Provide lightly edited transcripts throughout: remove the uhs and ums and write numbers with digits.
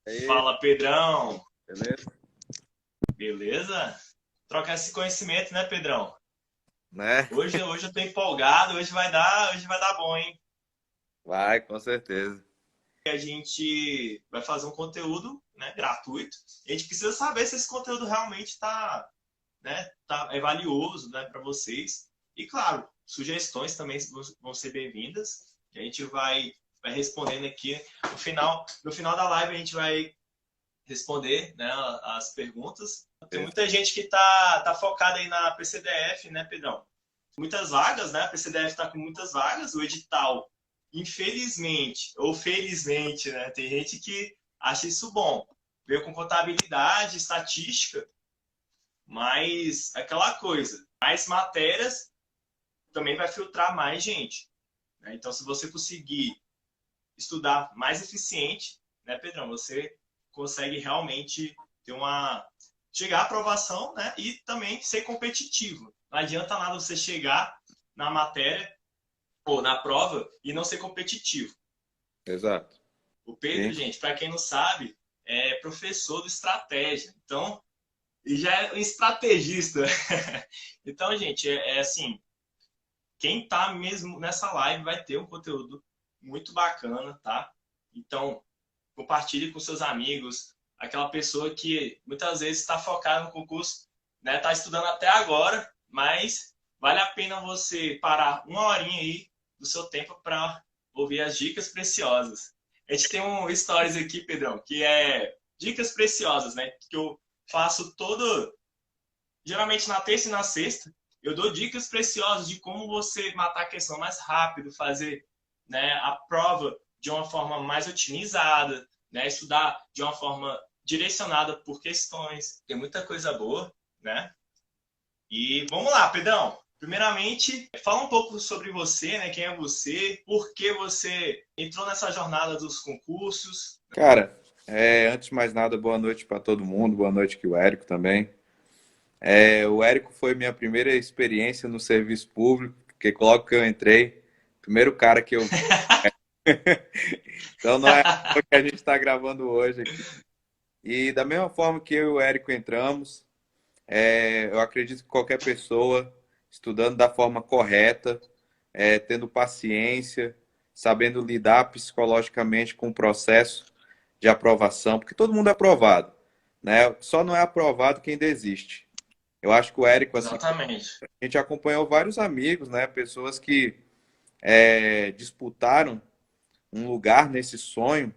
Aí, Fala, Pedrão. beleza? Beleza? Trocar esse conhecimento, né, Pedrão? Né? Hoje eu tô empolgado, hoje vai dar bom, hein? Vai, com certeza. A gente vai fazer um conteúdo, né, gratuito. A gente precisa saber se esse conteúdo realmente é valioso, né, para vocês. E claro, sugestões também vão ser bem-vindas. A gente vai respondendo aqui no final da live a gente vai responder, né, as perguntas. Tem Beleza. muita gente que tá focada aí na PCDF, né, Pedrão? Muitas vagas, né? A PCDF está com muitas vagas. O edital, infelizmente, ou felizmente, né? Tem gente que acha isso bom. Veio com contabilidade, estatística, mas aquela coisa, mais matérias também vai filtrar mais gente, né? Então, se você conseguir estudar mais eficiente, né, Pedrão, você consegue realmente ter uma chegar à aprovação, né, e também ser competitivo. Não adianta nada você chegar na matéria ou na prova e não ser competitivo. Exato. O Pedro, Sim. gente, para quem não sabe, é professor de estratégia. Então, ele já é um estrategista. Então, gente, é assim, quem tá mesmo nessa live vai ter um conteúdo muito bacana, tá? Então, compartilhe com seus amigos, aquela pessoa que muitas vezes está focada no concurso, né? Está estudando até agora, mas vale a pena você parar uma horinha aí do seu tempo para ouvir as dicas preciosas. A gente tem um stories aqui, Pedrão, que é dicas preciosas, né? Que eu faço geralmente na terça e na sexta, eu dou dicas preciosas de como você matar a questão mais rápido, fazer, né, a prova de uma forma mais otimizada, né, estudar de uma forma direcionada por questões. Tem muita coisa boa, né? E vamos lá, Pedrão. Primeiramente, fala um pouco sobre você, né? Quem é você? Por que você entrou nessa jornada dos concursos? Cara, antes de mais nada, boa noite para todo mundo. Boa noite aqui, o Érico também. O Érico foi minha primeira experiência no serviço público, porque logo que eu entrei, primeiro cara que eu vi. Então não é à toa que a gente está gravando hoje aqui. E da mesma forma que eu e o Érico entramos, eu acredito que qualquer pessoa estudando da forma correta, tendo paciência, sabendo lidar psicologicamente com o processo de aprovação, porque todo mundo é aprovado, né? Só não é aprovado quem desiste. Eu acho que o Érico, assim, Exatamente. a gente acompanhou vários amigos, né? Pessoas que disputaram um lugar nesse sonho,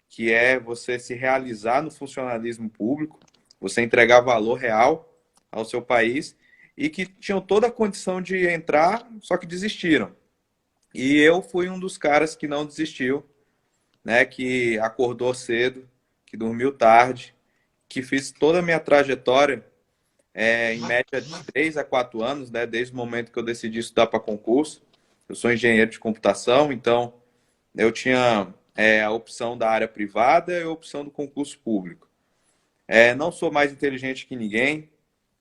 que é você se realizar no funcionalismo público, você entregar valor real ao seu país e que tinham toda a condição de entrar, só que desistiram. E eu fui um dos caras que não desistiu, né? Que acordou cedo, que dormiu tarde, que fiz toda a minha trajetória em média de 3 a 4 anos, né? Desde o momento que eu decidi estudar para concurso. Eu sou engenheiro de computação, então eu tinha a opção da área privada e a opção do concurso público. Não sou mais inteligente que ninguém,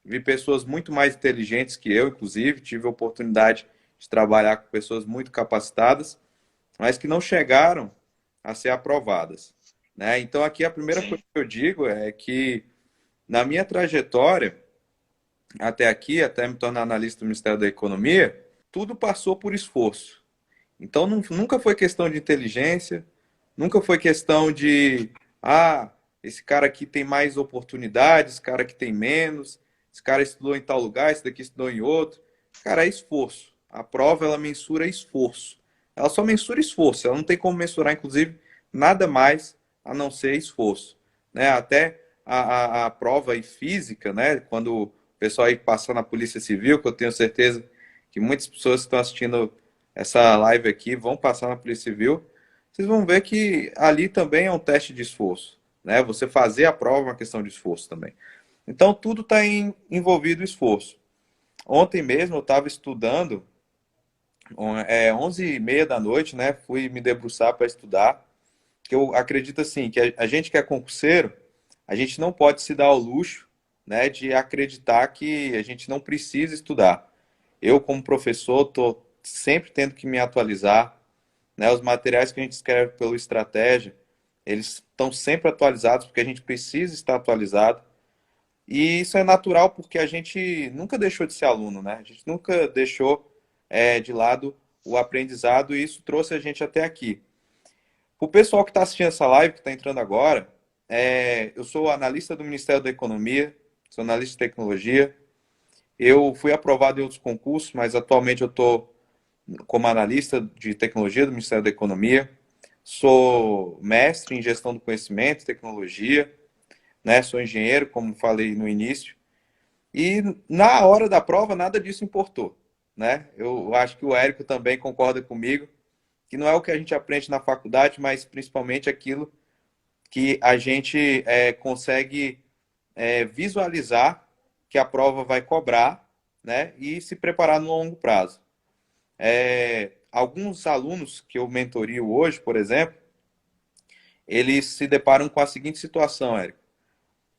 vi pessoas muito mais inteligentes que eu, inclusive, tive a oportunidade de trabalhar com pessoas muito capacitadas, mas que não chegaram a ser aprovadas. Né? Então, aqui a primeira coisa Sim. que eu digo é que, na minha trajetória, até aqui, até me tornar analista do Ministério da Economia, tudo passou por esforço. Então, nunca foi questão de inteligência, nunca foi questão de, esse cara aqui tem mais oportunidades, esse cara aqui tem menos, esse cara estudou em tal lugar, esse daqui estudou em outro. Cara, é esforço. A prova, ela mensura esforço. Ela só mensura esforço, ela não tem como mensurar, inclusive, nada mais a não ser esforço. Né? Até a prova em física, né? Quando o pessoal aí passar na Polícia Civil, que eu tenho certeza que muitas pessoas que estão assistindo essa live aqui vão passar na Polícia Civil, vocês vão ver que ali também é um teste de esforço. Né? Você fazer a prova é uma questão de esforço também. Então, tudo está envolvido esforço. Ontem mesmo eu estava estudando, 11h30 da noite, né? Fui me debruçar para estudar, que eu acredito assim, que a gente que é concurseiro, a gente não pode se dar ao luxo, né, de acreditar que a gente não precisa estudar. Eu, como professor, estou sempre tendo que me atualizar, né, os materiais que a gente escreve pelo Estratégia, Eles estão sempre atualizados, porque a gente precisa estar atualizado. E isso é natural porque a gente nunca deixou de ser aluno, né? A gente nunca deixou de lado o aprendizado e isso trouxe a gente até aqui. O pessoal que está assistindo essa live, que está entrando agora, eu sou analista do Ministério da Economia, sou analista de tecnologia. Eu fui aprovado em outros concursos, mas atualmente eu estou como analista de tecnologia do Ministério da Economia. Sou mestre em gestão do conhecimento e tecnologia, né? Sou engenheiro, como falei no início. E na hora da prova, nada disso importou, né? Eu acho que o Érico também concorda comigo, que não é o que a gente aprende na faculdade, mas principalmente aquilo que a gente consegue visualizar que a prova vai cobrar, né? E se preparar no longo prazo. Alguns alunos que eu mentorio hoje, por exemplo, eles se deparam com a seguinte situação, Érico.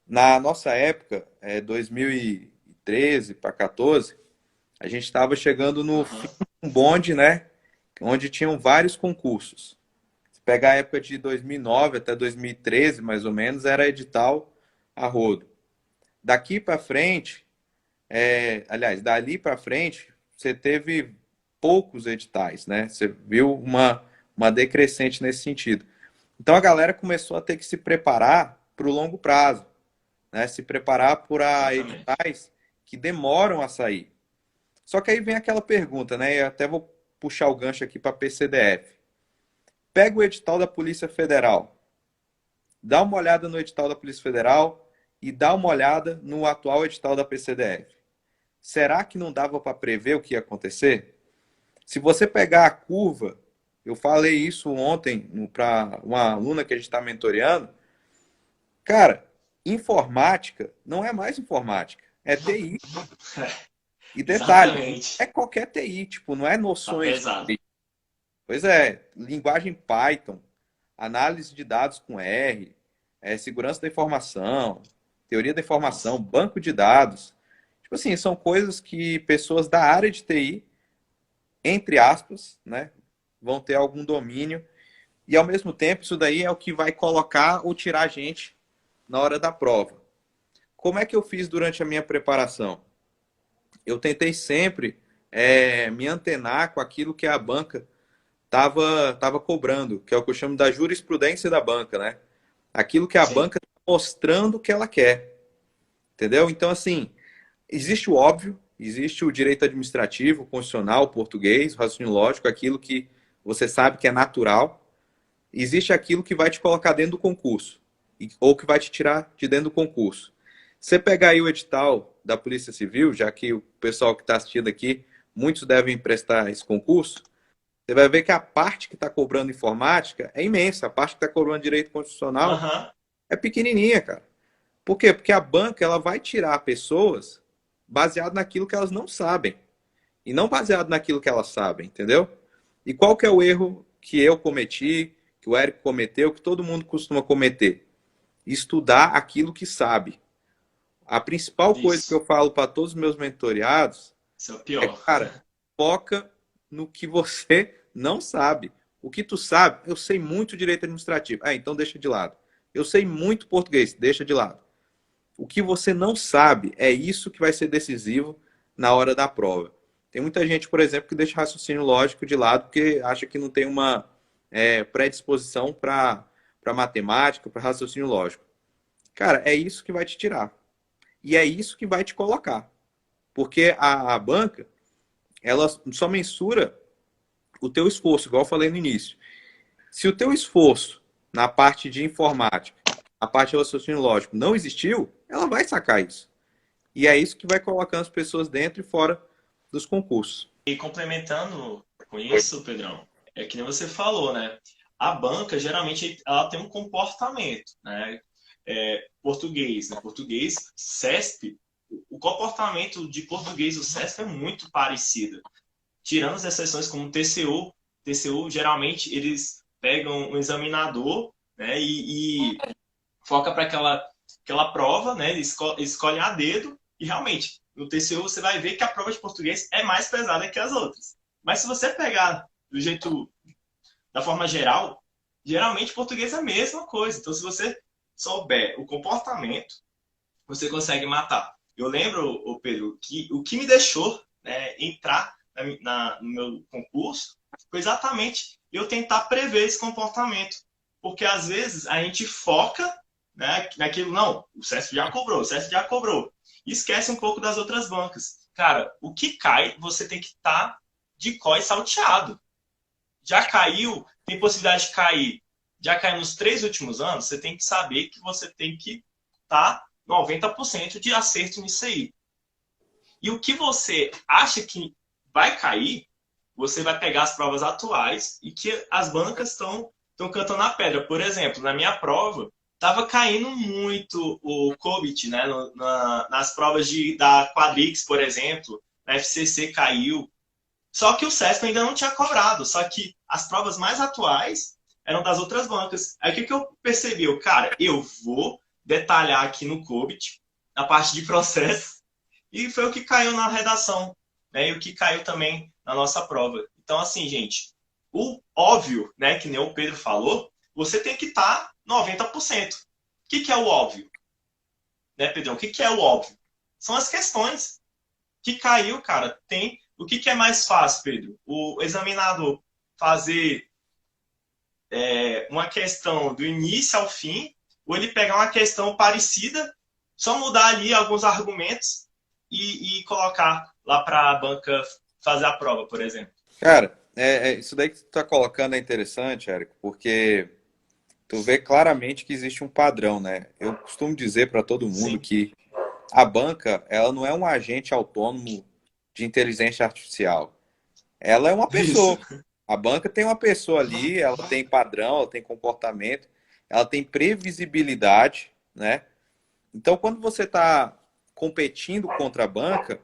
Na nossa época, 2013 para 14, a gente estava chegando no fim Aham. de um bonde, né? Onde tinham vários concursos. Se pegar a época de 2009 até 2013, mais ou menos, era edital a rodo. Daqui para frente, aliás, dali para frente, você teve poucos editais, né? Você viu uma decrescente nesse sentido. Então a galera começou a ter que se preparar para o longo prazo, né? Se preparar para Exatamente. editais que demoram a sair. Só que aí vem aquela pergunta, né? Eu até vou puxar o gancho aqui para a PCDF. Pega o edital da Polícia Federal, dá uma olhada no edital da Polícia Federal e dá uma olhada no atual edital da PCDF. Será que não dava para prever o que ia acontecer? Se você pegar a curva, eu falei isso ontem para uma aluna que a gente está mentoreando, cara, informática não é mais informática, é TI. E detalhe, não Exatamente. é qualquer TI, tipo, não é Tá noções de pesado. TI. Pois é, linguagem Python, análise de dados com R, segurança da informação, teoria da informação, Nossa. banco de dados. Tipo assim, são coisas que pessoas da área de TI, entre aspas, né, vão ter algum domínio. E ao mesmo tempo, isso daí é o que vai colocar ou tirar a gente na hora da prova. Como é que eu fiz durante a minha preparação? Eu tentei sempre me antenar com aquilo que a banca estava cobrando, que é o que eu chamo da jurisprudência da banca, né? Aquilo que a Sim. banca está mostrando que ela quer, entendeu? Então, assim, existe o óbvio, existe o direito administrativo, o constitucional, o português, o raciocínio lógico, aquilo que você sabe que é natural. Existe aquilo que vai te colocar dentro do concurso, ou que vai te tirar de dentro do concurso. Você pegar aí o edital da Polícia Civil, já que o pessoal que está assistindo aqui, muitos devem prestar esse concurso, você vai ver que a parte que está cobrando informática é imensa, a parte que está cobrando direito constitucional Aham. é pequenininha, cara. Por quê? Porque a banca ela vai tirar pessoas baseado naquilo que elas não sabem e não baseado naquilo que elas sabem, entendeu? E qual que é o erro que eu cometi, que o Érico cometeu, que todo mundo costuma cometer? Estudar aquilo que sabe. A principal coisa que Isso. eu falo para todos os meus mentoreados Isso é o é, pior. cara, foca no que você não sabe. O que tu sabe, eu sei muito direito administrativo. Ah, então deixa de lado. Eu sei muito português, deixa de lado. O que você não sabe é isso que vai ser decisivo na hora da prova. Tem muita gente, por exemplo, que deixa raciocínio lógico de lado porque acha que não tem uma predisposição para matemática, para raciocínio lógico. Cara, é isso que vai te tirar. E é isso que vai te colocar. Porque a banca, ela só mensura o teu esforço, igual eu falei no início. Se o teu esforço na parte de informática, a parte de raciocínio lógico não existiu, ela vai sacar isso. E é isso que vai colocando as pessoas dentro e fora dos concursos. E complementando com isso, Pedrão, é que nem você falou, né? A banca, geralmente, ela tem um comportamento, né? Português, né? Português, CESP, o comportamento de português do CESP é muito parecido. Tirando as exceções como o TCU, geralmente, eles pegam um examinador, né? E foca para aquela prova, né? Escolhe a dedo e realmente no TCU você vai ver que a prova de português é mais pesada que as outras. Mas se você pegar do jeito, da forma geral, Geralmente, português é a mesma coisa. Então, se você souber o comportamento, você consegue matar. Eu lembro, ô Pedro, que o que me deixou, né, entrar no meu concurso foi exatamente eu tentar prever esse comportamento. Porque às vezes a gente foca, né, naquilo, não, o CESP já cobrou, o CESP já cobrou. E esquece um pouco das outras bancas. Cara, o que cai, você tem que estar de có e salteado. Já caiu, tem possibilidade de cair. Já caiu nos 3 últimos anos, você tem que saber que você tem que estar 90% de acerto nisso aí. E o que você acha que vai cair, você vai pegar as provas atuais e que as bancas estão cantando a pedra. Por exemplo, na minha prova, estava caindo muito o COBIT, né? Nas provas da Quadrix, por exemplo, na FCC caiu. Só que o CESP ainda não tinha cobrado, só que as provas mais atuais eram das outras bancas. Aí o que eu percebi? Cara, eu vou detalhar aqui no COBIT, na parte de processo, e foi o que caiu na redação, né? E o que caiu também na nossa prova. Então, assim, gente, o óbvio, né, que nem o Pedro falou, você tem que estar 90%. O que é o óbvio? Né, Pedrão? O que é o óbvio? São as questões que caiu, cara. Tem o que é mais fácil, Pedro? O examinador fazer uma questão do início ao fim, ou ele pegar uma questão parecida, só mudar ali alguns argumentos e colocar lá para a banca fazer a prova, por exemplo. Cara, isso daí que tu tá colocando é interessante, Érico, porque tu vê claramente que existe um padrão, né? Eu costumo dizer para todo mundo Sim. que a banca, ela não é um agente autônomo de inteligência artificial. Ela é uma Isso. pessoa. A banca tem uma pessoa ali, ela tem padrão, ela tem comportamento, ela tem previsibilidade, né? Então, quando você está competindo contra a banca,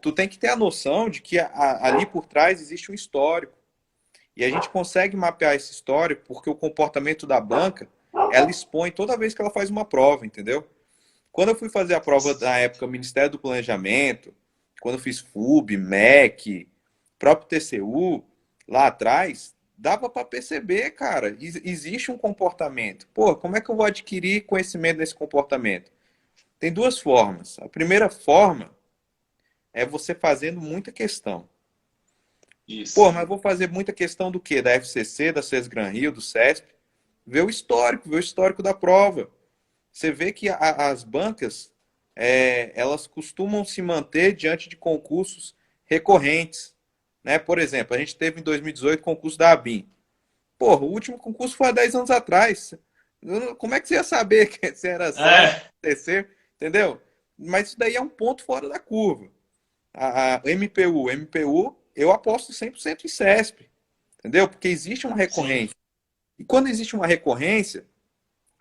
tu tem que ter a noção de que ali por trás existe um histórico. E a gente consegue mapear esse histórico porque o comportamento da banca, ela expõe toda vez que ela faz uma prova, entendeu? Quando eu fui fazer a prova na época, Ministério do Planejamento, quando eu fiz FUB, MEC, próprio TCU, lá atrás, dava para perceber, cara, existe um comportamento. Pô, como é que eu vou adquirir conhecimento desse comportamento? Tem duas formas. A primeira forma é você fazendo muita questão. Pô, Isso. mas vou fazer muita questão do quê? Da FCC, da Sesgran Rio, do CESP. Ver o histórico da prova. Você vê que as bancas, elas costumam se manter diante de concursos recorrentes. Né? Por exemplo, a gente teve em 2018 concurso da ABIN. Porra, o último concurso foi há 10 anos atrás. Como é que você ia saber que se era CESP, É, TC, entendeu? Mas isso daí é um ponto fora da curva. A MPU, eu aposto 100% em CESP, entendeu? Porque existe uma sim, recorrência. E quando existe uma recorrência,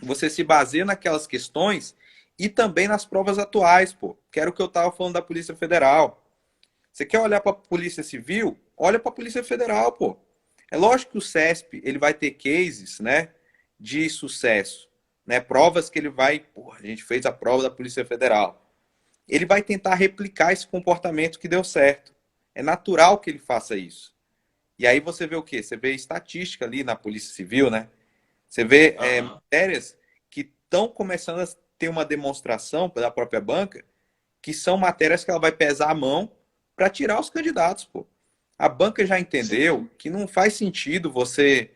você se baseia naquelas questões e também nas provas atuais, pô. Que era o que eu estava falando da Polícia Federal. Você quer olhar para a Polícia Civil? Olha para a Polícia Federal, pô. É lógico que o CESP ele vai ter cases, né, de sucesso, né, provas que ele vai, porra, a gente fez a prova da Polícia Federal. Ele vai tentar replicar esse comportamento que deu certo. É natural que ele faça isso. E aí você vê o quê? Você vê estatística ali na Polícia Civil, né? Você vê aham, matérias que estão começando a ter uma demonstração da própria banca, que são matérias que ela vai pesar a mão para tirar os candidatos, pô. A banca já sim, entendeu que não faz sentido você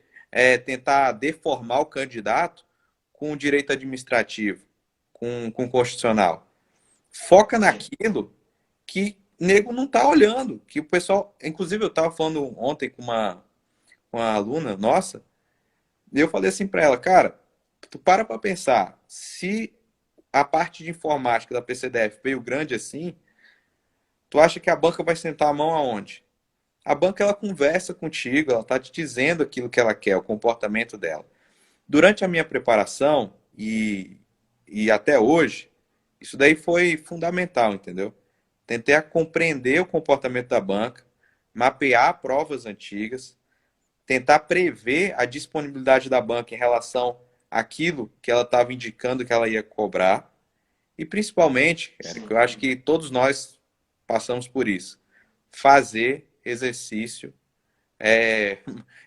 tentar deformar o candidato com o direito administrativo, com o constitucional. Foca sim, naquilo que nego não tá olhando, que o pessoal, inclusive eu estava falando ontem com uma aluna nossa, e eu falei assim para ela, cara, tu para pensar, se a parte de informática da PCDF veio grande assim, tu acha que a banca vai sentar a mão aonde? A banca ela conversa contigo, ela tá te dizendo aquilo que ela quer, o comportamento dela. Durante a minha preparação e até hoje, isso daí foi fundamental, entendeu? Tentei compreender o comportamento da banca, mapear provas antigas, tentar prever a disponibilidade da banca em relação àquilo que ela estava indicando que ela ia cobrar. E principalmente, Érico, sim. eu acho que todos nós passamos por isso. Fazer exercício É,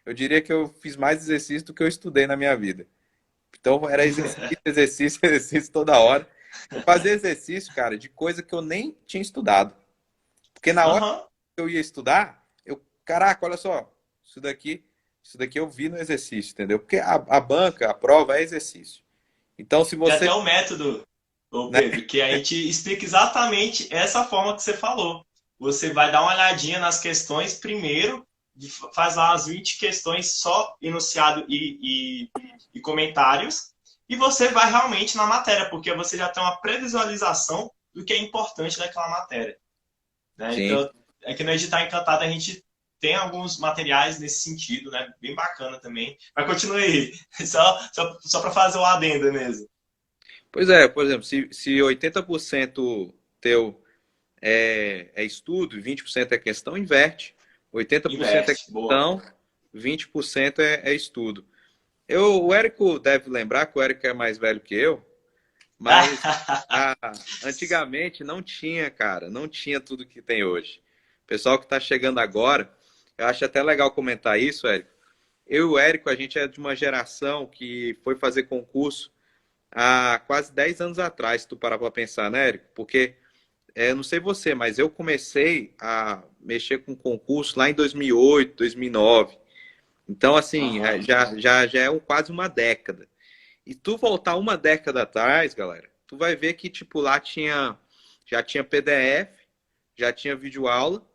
eu diria que eu fiz mais exercício do que eu estudei na minha vida. Então era exercício, exercício, exercício toda hora. Eu fazia exercício, cara, de coisa que eu nem tinha estudado. Porque na hora Aham. que eu ia estudar, caraca, olha só, isso daqui eu vi no exercício, entendeu? Porque a banca, a prova é exercício. Então, se Tem você, até o método, ô né, Pedro, que a gente explica exatamente essa forma que você falou. Você vai dar uma olhadinha nas questões primeiro, faz lá as 20 questões só enunciado e comentários, e você vai realmente na matéria, porque você já tem uma previsualização do que é importante daquela matéria. Né? sim. Então, aqui no Editar Encantado a gente tem alguns materiais nesse sentido, né? Bem bacana também. Mas continue aí, só para fazer o adendo mesmo. Pois é, por exemplo, se 80% teu é estudo e 20% é questão, inverte. 80% é Inverte, boa. questão, 20% é estudo. O Érico deve lembrar que o Érico é mais velho que eu, mas antigamente não tinha, cara, não tinha tudo que tem hoje. O pessoal que está chegando agora, eu acho até legal comentar isso, Érico. Eu e o Érico, a gente é de uma geração que foi fazer concurso há quase 10 anos atrás, se tu parar para pensar, né, Érico? Porque, não sei você, mas eu comecei a mexer com concurso lá em 2008, 2009. Então, assim, Aham. já é quase uma década. E tu voltar uma década atrás, galera, tu vai ver que, tipo, lá já tinha PDF, já tinha videoaula,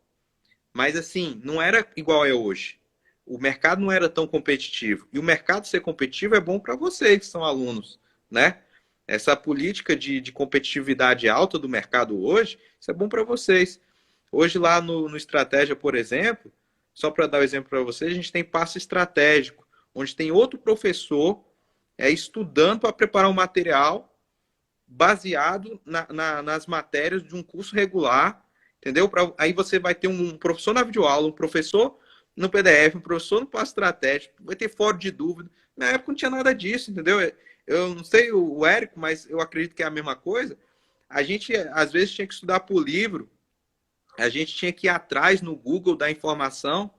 mas, assim, não era igual é hoje. O mercado não era tão competitivo. E o mercado ser competitivo é bom para vocês que são alunos, né? Essa política de competitividade alta do mercado hoje, isso é bom para vocês. Hoje lá no Estratégia, por exemplo, só para dar o um exemplo para vocês, a gente tem passo estratégico, onde tem outro professor estudando para preparar um material baseado nas matérias de um curso regular, entendeu? Aí você vai ter um professor na videoaula, um professor no PDF, um professor no passo estratégico, vai ter fórum de dúvida. Na época não tinha nada disso, entendeu? Eu não sei o Érico, mas eu acredito que é a mesma coisa. A gente, às vezes, tinha que estudar por livro, a gente tinha que ir atrás no Google da informação.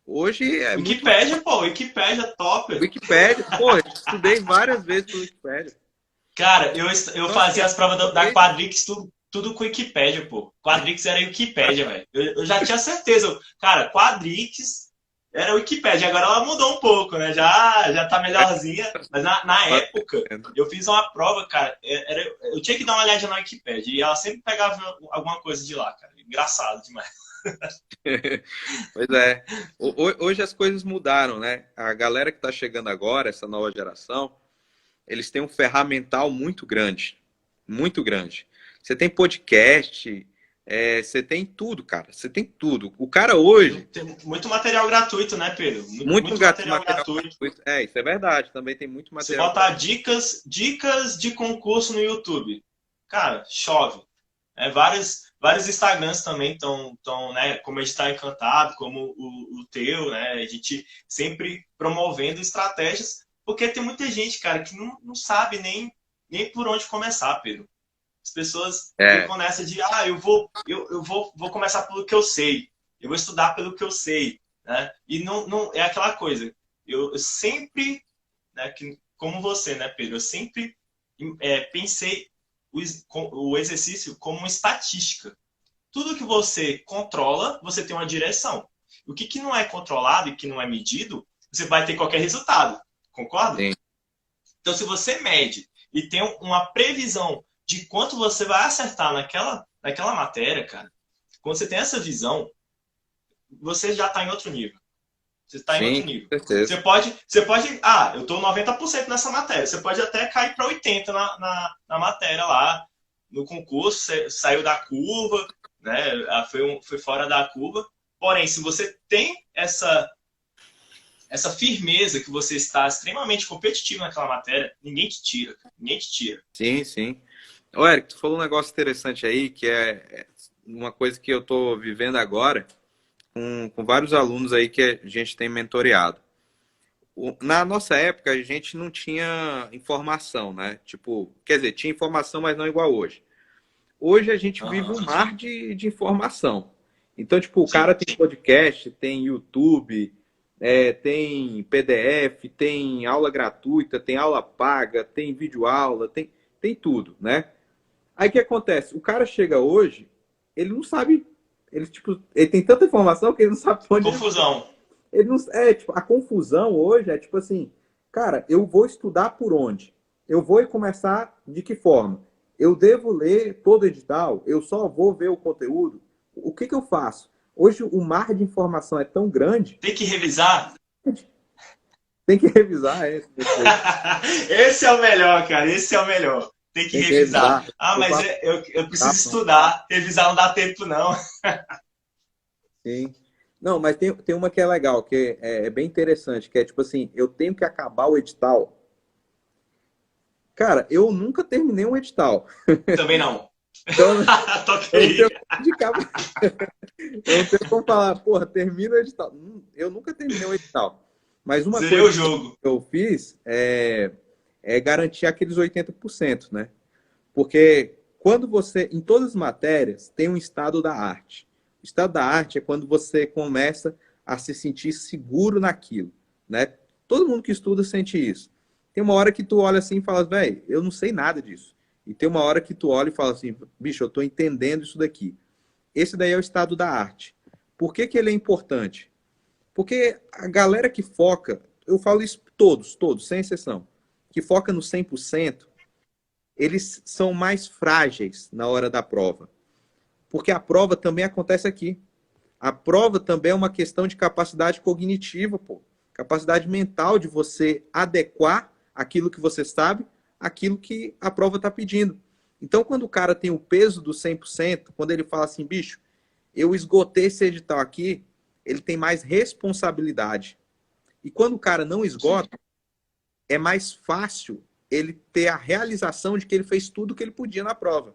Hoje é muito mais. Wikipédia, pô, Wikipédia top. Wikipédia, pô, eu estudei várias vezes pelo Wikipédia. Cara, eu Então, assim, fazia as provas da Quadrix tudo com Wikipédia, pô. Quadrix era Wikipédia, velho. Eu já tinha certeza. Cara, Quadrix era Wikipédia. Agora ela mudou um pouco, né? Já tá melhorzinha. Mas na época, eu fiz uma prova, cara. Eu tinha que dar uma olhadinha na Wikipédia. E ela sempre pegava alguma coisa de lá, cara. Engraçado demais. Pois é. Hoje as coisas mudaram, né? A galera que está chegando agora, essa nova geração, eles têm um ferramental muito grande. Muito grande. Você tem podcast, você tem tudo, cara. Você tem tudo. O cara hoje, Tem muito material gratuito, né, Pedro? muito Muito material material gratuito. gratuito. Isso é verdade. Também tem muito Você material botar gratuito. dicas de concurso no YouTube. Cara, chove. Vários Instagrams também estão, né, como a gente está encantado, como o teu, né? A gente sempre promovendo estratégias, porque tem muita gente, cara, que não sabe nem por onde começar, Pedro. As pessoas É, ficam nessa de, vou começar pelo que eu sei, eu vou estudar pelo que eu sei, né? E não é aquela coisa. Eu sempre, né, como você, né, Pedro, eu sempre pensei o exercício como uma estatística. Tudo que você controla, você tem uma direção. O que não é controlado e que não é medido, você vai ter qualquer resultado. Concorda? sim. Então, se você mede e tem uma previsão de quanto você vai acertar naquela matéria, cara, quando você tem essa visão, você já está em outro nível. Você está em Sim, outro com nível. certeza. Eu estou 90% nessa matéria. Você pode até cair para 80% na matéria lá, no concurso, saiu da curva, né? Foi fora da curva. Porém, se você tem essa firmeza que você está extremamente competitivo naquela matéria, ninguém te tira, ninguém te tira. Sim, sim. Ô, Eric, tu falou um negócio interessante aí, que é uma coisa que eu tô vivendo agora com vários alunos aí que a gente tem mentoreado. Na nossa época, a gente não tinha informação, né? Tipo, quer dizer, tinha informação, mas não igual hoje. Hoje a gente vive Aham. um mar de informação. Então, tipo, o cara Sim. tem podcast, tem YouTube, tem PDF, tem aula gratuita, tem aula paga, tem videoaula, tem tudo, né? Aí o que acontece? O cara chega hoje, ele não sabe, ele, tipo, ele tem tanta informação que ele não sabe pra onde Confusão. ele não, tipo, a confusão hoje é tipo assim, cara, eu vou estudar por onde? Eu vou começar de que forma? Eu devo ler todo edital? Eu só vou ver o conteúdo? O que eu faço? Hoje o mar de informação é tão grande, Tem que revisar. tem que revisar depois. Esse é o melhor, cara. Esse é o melhor. Tem que Tem que revisar. revisar. Ah, Eu mas faço, eu preciso tá? estudar. Revisar não dá tempo, não. Sim. Não, mas tem uma que é legal, que é bem interessante, que é tipo assim, eu tenho que acabar o edital. Cara, eu nunca terminei um edital. Também não. Então, eu não Toquei. tenho como indicar. Eu não tenho como falar, porra, termina o edital. Eu nunca terminei o edital. Mas uma Zerei coisa o que jogo. eu fiz é garantir aqueles 80%, né? Porque quando você, em todas as matérias, tem um estado da arte. O estado da arte é quando você começa a se sentir seguro naquilo, né? Todo mundo que estuda sente isso. Tem uma hora que tu olha assim e fala, velho, eu não sei nada disso. E tem uma hora que tu olha e fala assim, bicho, eu tô entendendo isso daqui. Esse daí é o estado da arte. Por que ele é importante? Porque a galera que foca, eu falo isso todos, sem exceção, que foca no 100%, eles são mais frágeis na hora da prova. Porque a prova também acontece aqui. A prova também é uma questão de capacidade cognitiva, pô. Capacidade mental de você adequar aquilo que você sabe àquilo que a prova está pedindo. Então, quando o cara tem o peso do 100%, quando ele fala assim, bicho, eu esgotei esse edital aqui, ele tem mais responsabilidade. E quando o cara não Sim. esgota, é mais fácil ele ter a realização de que ele fez tudo o que ele podia na prova.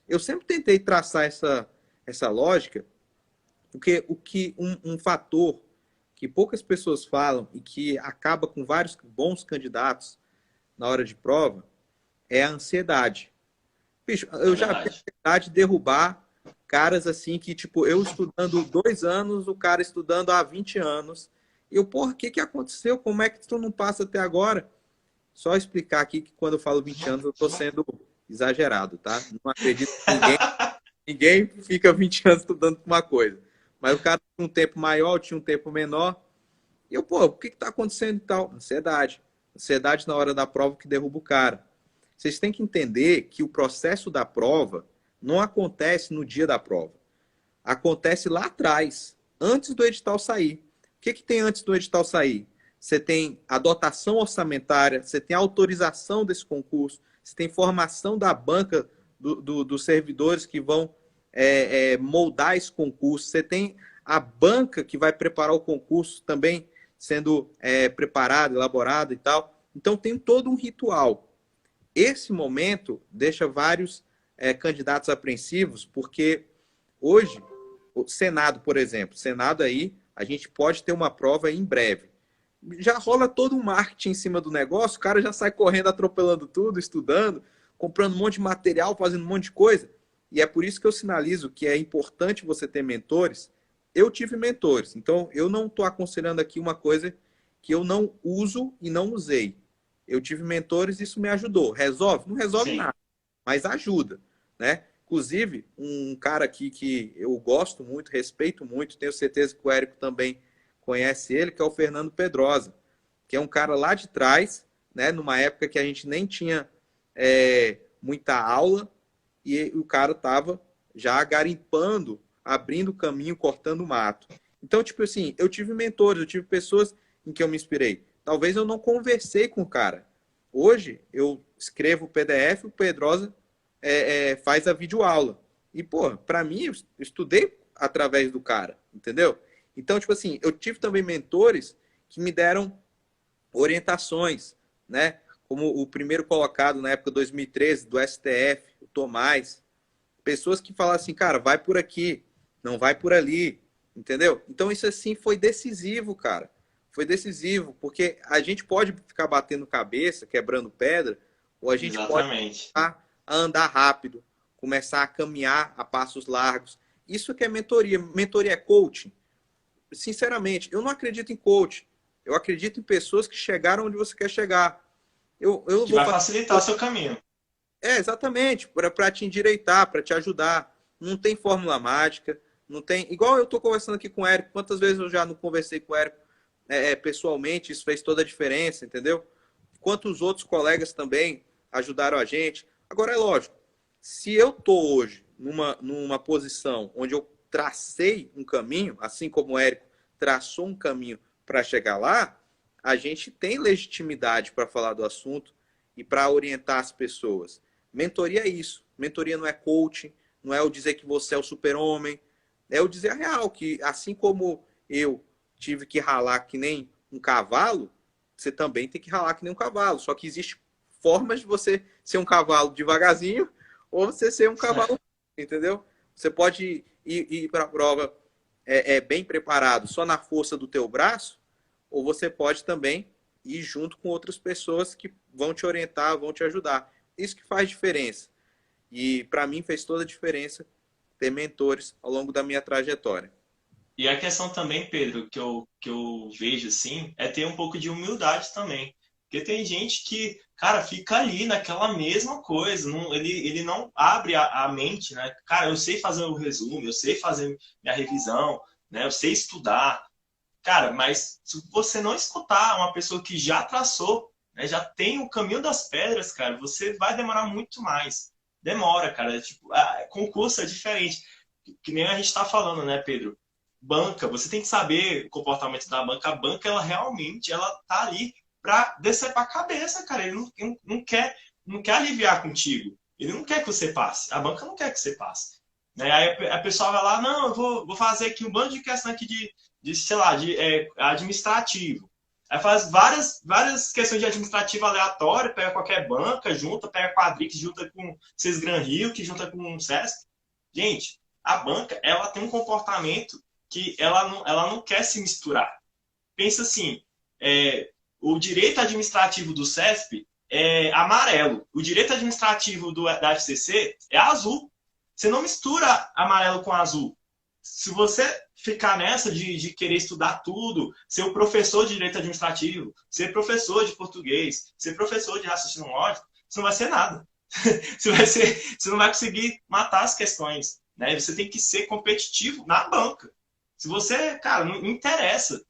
Eu sempre tentei traçar essa lógica, porque um fator que poucas pessoas falam e que acaba com vários bons candidatos na hora de prova é a ansiedade. Bicho, É eu já vi verdade. a ansiedade derrubar caras assim que, tipo, eu estudando 2 anos, o cara estudando há 20 anos. E eu, porra, o que aconteceu? Como é que tu não passa até agora? Só explicar aqui que quando eu falo 20 anos, eu estou sendo exagerado, tá? Não acredito que ninguém fica 20 anos estudando uma coisa. Mas o cara tinha um tempo maior, tinha um tempo menor. E eu, pô, o que está acontecendo e tal? Ansiedade. Ansiedade na hora da prova que derruba o cara. Vocês têm que entender que o processo da prova não acontece no dia da prova. Acontece lá atrás, antes do edital sair. O que tem antes do edital sair? Você tem a dotação orçamentária, você tem a autorização desse concurso, você tem formação da banca dos servidores que vão moldar esse concurso, você tem a banca que vai preparar o concurso também sendo preparada, elaborada e tal. Então tem todo um ritual. Esse momento deixa vários candidatos apreensivos, porque hoje, o Senado, por exemplo, Senado aí, a gente pode ter uma prova em breve. Já rola todo um marketing em cima do negócio, o cara já sai correndo, atropelando tudo, estudando, comprando um monte de material, fazendo um monte de coisa. E é por isso que eu sinalizo que é importante você ter mentores. Eu tive mentores, então eu não estou aconselhando aqui uma coisa que eu não uso e não usei. Eu tive mentores, isso me ajudou. Resolve? Não resolve Sim. nada, mas ajuda, né? Inclusive, um cara aqui que eu gosto muito, respeito muito, tenho certeza que o Érico também conhece ele, que é o Fernando Pedrosa, que é um cara lá de trás, né, numa época que a gente nem tinha muita aula, e o cara estava já garimpando, abrindo caminho, cortando mato. Então, tipo assim, eu tive mentores, eu tive pessoas em que eu me inspirei. Talvez eu não conversei com o cara. Hoje, eu escrevo o PDF, o Pedrosa faz a videoaula. E, pô, para mim, eu estudei através do cara, entendeu? Então, tipo assim, eu tive também mentores que me deram orientações, né? Como o primeiro colocado na época 2013 do STF, o Tomás. Pessoas que falaram assim, cara, vai por aqui, não vai por ali, entendeu? Então isso assim foi decisivo, cara. Foi decisivo, porque a gente pode ficar batendo cabeça, quebrando pedra, ou a gente pode Exatamente. começar a andar rápido, começar a caminhar a passos largos. Isso que é mentoria. Mentoria é coaching. Sinceramente, eu não acredito em coaching. Eu acredito em pessoas que chegaram onde você quer chegar. Eu Que vou vai fazer. facilitar o seu caminho. É, exatamente, para te endireitar, para te ajudar. Não tem fórmula mágica, não tem. Igual eu estou conversando aqui com o Érico, quantas vezes eu já não conversei com o Érico pessoalmente, isso fez toda a diferença, entendeu? Quantos outros colegas também ajudaram a gente. Agora, é lógico, se eu estou hoje numa posição onde eu tracei um caminho, assim como o Érico traçou um caminho para chegar lá, a gente tem legitimidade para falar do assunto e para orientar as pessoas. Mentoria é isso. Mentoria não é coaching, não é o dizer que você é o super-homem, é o dizer a real, que assim como eu tive que ralar que nem um cavalo, você também tem que ralar que nem um cavalo. Só que existe formas de você ser um cavalo devagarzinho ou você ser um cavalo, entendeu? Você pode ir para a prova bem preparado só na força do teu braço, ou você pode também ir junto com outras pessoas que vão te orientar, vão te ajudar. Isso que faz diferença. E para mim fez toda a diferença ter mentores ao longo da minha trajetória. E a questão também, Pedro, que eu vejo assim, é ter um pouco de humildade também. Porque tem gente que, cara, fica ali naquela mesma coisa, não, ele não abre a mente, né? Cara, eu sei fazer o resumo, eu sei fazer minha revisão, né? Eu sei estudar. Cara, mas se você não escutar uma pessoa que já traçou, né, já tem o caminho das pedras, cara, você vai demorar muito mais. Demora, cara. Tipo, concurso é diferente. Que nem a gente está falando, né, Pedro? Banca, você tem que saber o comportamento da banca. A banca, ela realmente, ela tá ali para descer para a cabeça, cara. Ele não quer aliviar contigo. Ele não quer que você passe. A banca não quer que você passe. Né? Aí a pessoa vai lá, não, eu vou fazer aqui um bando de questão aqui sei lá, administrativo. Aí faz várias questões de administrativo aleatório, pega qualquer banca, junta, pega Quadrix, junta com Sesgran Rio, que junta com o Sesc. Gente, a banca, ela tem um comportamento que ela não quer se misturar. Pensa assim, o direito administrativo do CESP é amarelo, o direito administrativo da FCC é azul. Você não mistura amarelo com azul. Se você ficar nessa de querer estudar tudo, ser o professor de direito administrativo, ser professor de português, ser professor de raciocínio lógico, você não vai ser nada. Você não vai conseguir matar as questões. Né? Você tem que ser competitivo na banca. Se você, cara, não interessa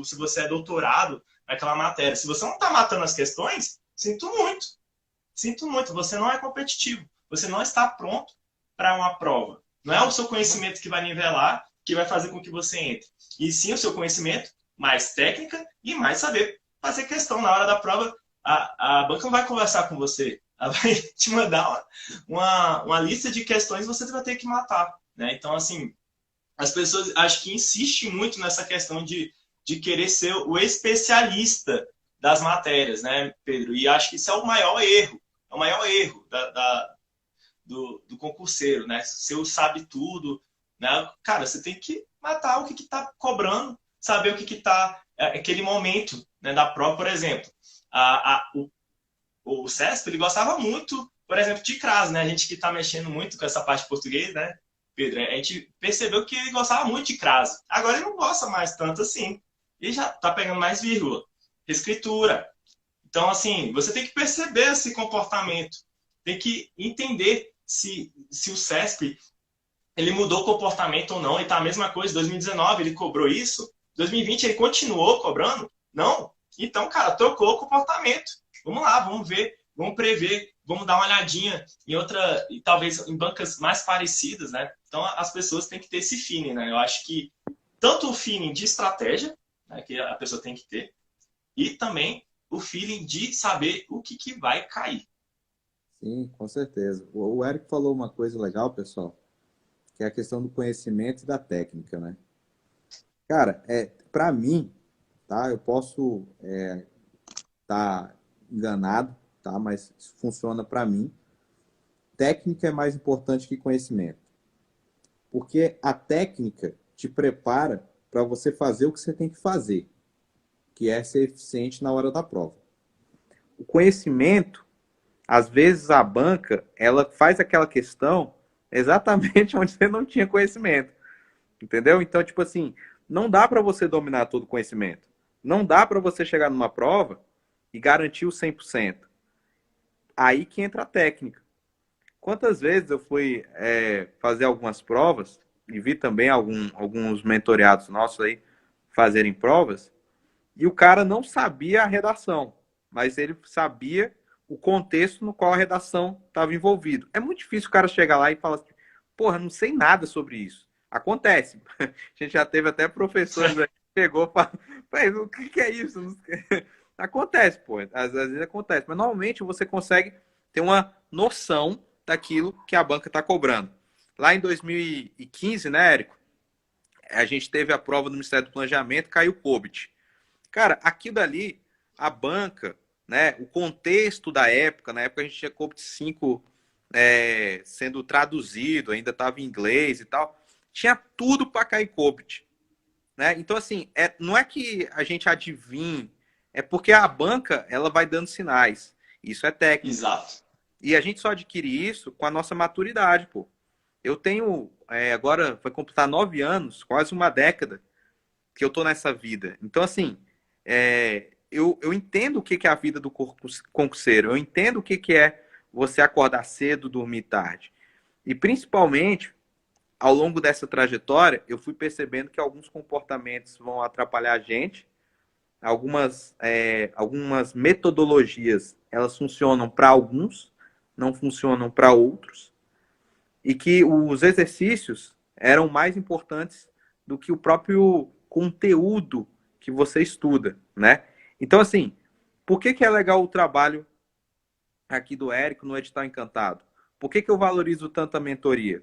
se você é doutorado naquela matéria. Se você não está matando as questões, sinto muito, você não é competitivo. Você não está pronto para uma prova. Não é o seu conhecimento que vai nivelar, que vai fazer com que você entre. E sim o seu conhecimento, mais técnica e mais saber fazer questão. Na hora da prova, a banca não vai conversar com você. Ela vai te mandar uma lista de questões que você vai ter que matar. Né? Então, assim, as pessoas acho que insistem muito nessa questão de querer ser o especialista das matérias, né, Pedro? E acho que isso é o maior erro. É o maior erro do concurseiro, né? Se você sabe tudo, né? Cara, você tem que matar o que está cobrando, saber o que está aquele momento, né, da prova, por exemplo. O CESP, ele gostava muito, por exemplo, de CRAS, né? A gente que está mexendo muito com essa parte de português, né, Pedro? A gente percebeu que ele gostava muito de CRAS. Agora ele não gosta mais tanto assim. Ele já está pegando mais vírgula, escritura. Então, assim, você tem que perceber esse comportamento. Tem que entender se o CESP ele mudou o comportamento ou não. E tá a mesma coisa. Em 2019 ele cobrou isso. Em 2020 ele continuou cobrando? Não. Então, cara, trocou o comportamento. Vamos lá, vamos ver, vamos prever, vamos dar uma olhadinha em outra, e talvez em bancas mais parecidas, né? Então, as pessoas têm que ter esse feeling, né? Eu acho que tanto o feeling de estratégia, né, que a pessoa tem que ter, e também o feeling de saber o que vai cair. Sim, com certeza. O Eric falou uma coisa legal, pessoal, que é a questão do conhecimento e da técnica, né? Cara, para mim, tá? Eu posso tá enganado, tá? Mas isso funciona para mim. Técnica é mais importante que conhecimento, porque a técnica te prepara para você fazer o que você tem que fazer, que é ser eficiente na hora da prova. O conhecimento, às vezes a banca, ela faz aquela questão exatamente onde você não tinha conhecimento. Entendeu? Então, tipo assim, não dá para você dominar todo o conhecimento. Não dá para você chegar numa prova e garantir o 100%. Aí que entra a técnica. Quantas vezes eu fui fazer algumas provas e vi também alguns mentoreados nossos aí fazerem provas e o cara não sabia a redação, mas ele sabia o contexto no qual a redação estava envolvido. É muito difícil o cara chegar lá e falar assim, porra, não sei nada sobre isso. Acontece. A gente já teve até professores que chegou e falou, o que é isso? Acontece, pô. Às vezes acontece. Mas normalmente você consegue ter uma noção daquilo que a banca está cobrando. Lá em 2015, né, Érico? A gente teve a prova do Ministério do Planejamento, caiu o COBIT. Cara, aquilo dali, a banca, né, o contexto da época, na época a gente tinha COBIT 5 sendo traduzido, ainda estava em inglês e tal, tinha tudo para cair COBIT. Né? Então, assim, não é que a gente adivinhe, é porque a banca ela vai dando sinais. Isso é técnica. Exato. E a gente só adquire isso com a nossa maturidade, pô. Eu tenho, agora vai completar 9 anos, quase uma década, que eu tô nessa vida. Então, assim, eu entendo o que é a vida do concurseiro, eu entendo o que é você acordar cedo, dormir tarde. E, principalmente, ao longo dessa trajetória, eu fui percebendo que alguns comportamentos vão atrapalhar a gente, algumas metodologias, elas funcionam para alguns, não funcionam para outros, e que os exercícios eram mais importantes do que o próprio conteúdo que você estuda, né? Então, assim, por que é legal o trabalho aqui do Érico no Edital Encantado? Por que eu valorizo tanto a mentoria?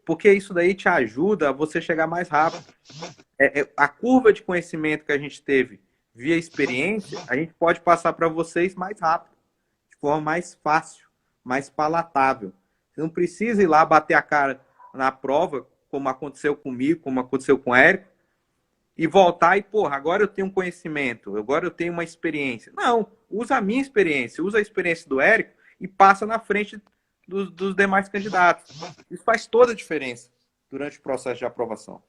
Porque isso daí te ajuda a você chegar mais rápido. A curva de conhecimento que a gente teve via experiência, a gente pode passar para vocês mais rápido, de forma mais fácil, mais palatável. Você não precisa ir lá bater a cara na prova, como aconteceu comigo, como aconteceu com o Érico, e voltar e, porra, agora eu tenho um conhecimento, agora eu tenho uma experiência. Não, usa a minha experiência, usa a experiência do Érico e passa na frente dos demais candidatos. Isso faz toda a diferença durante o processo de aprovação.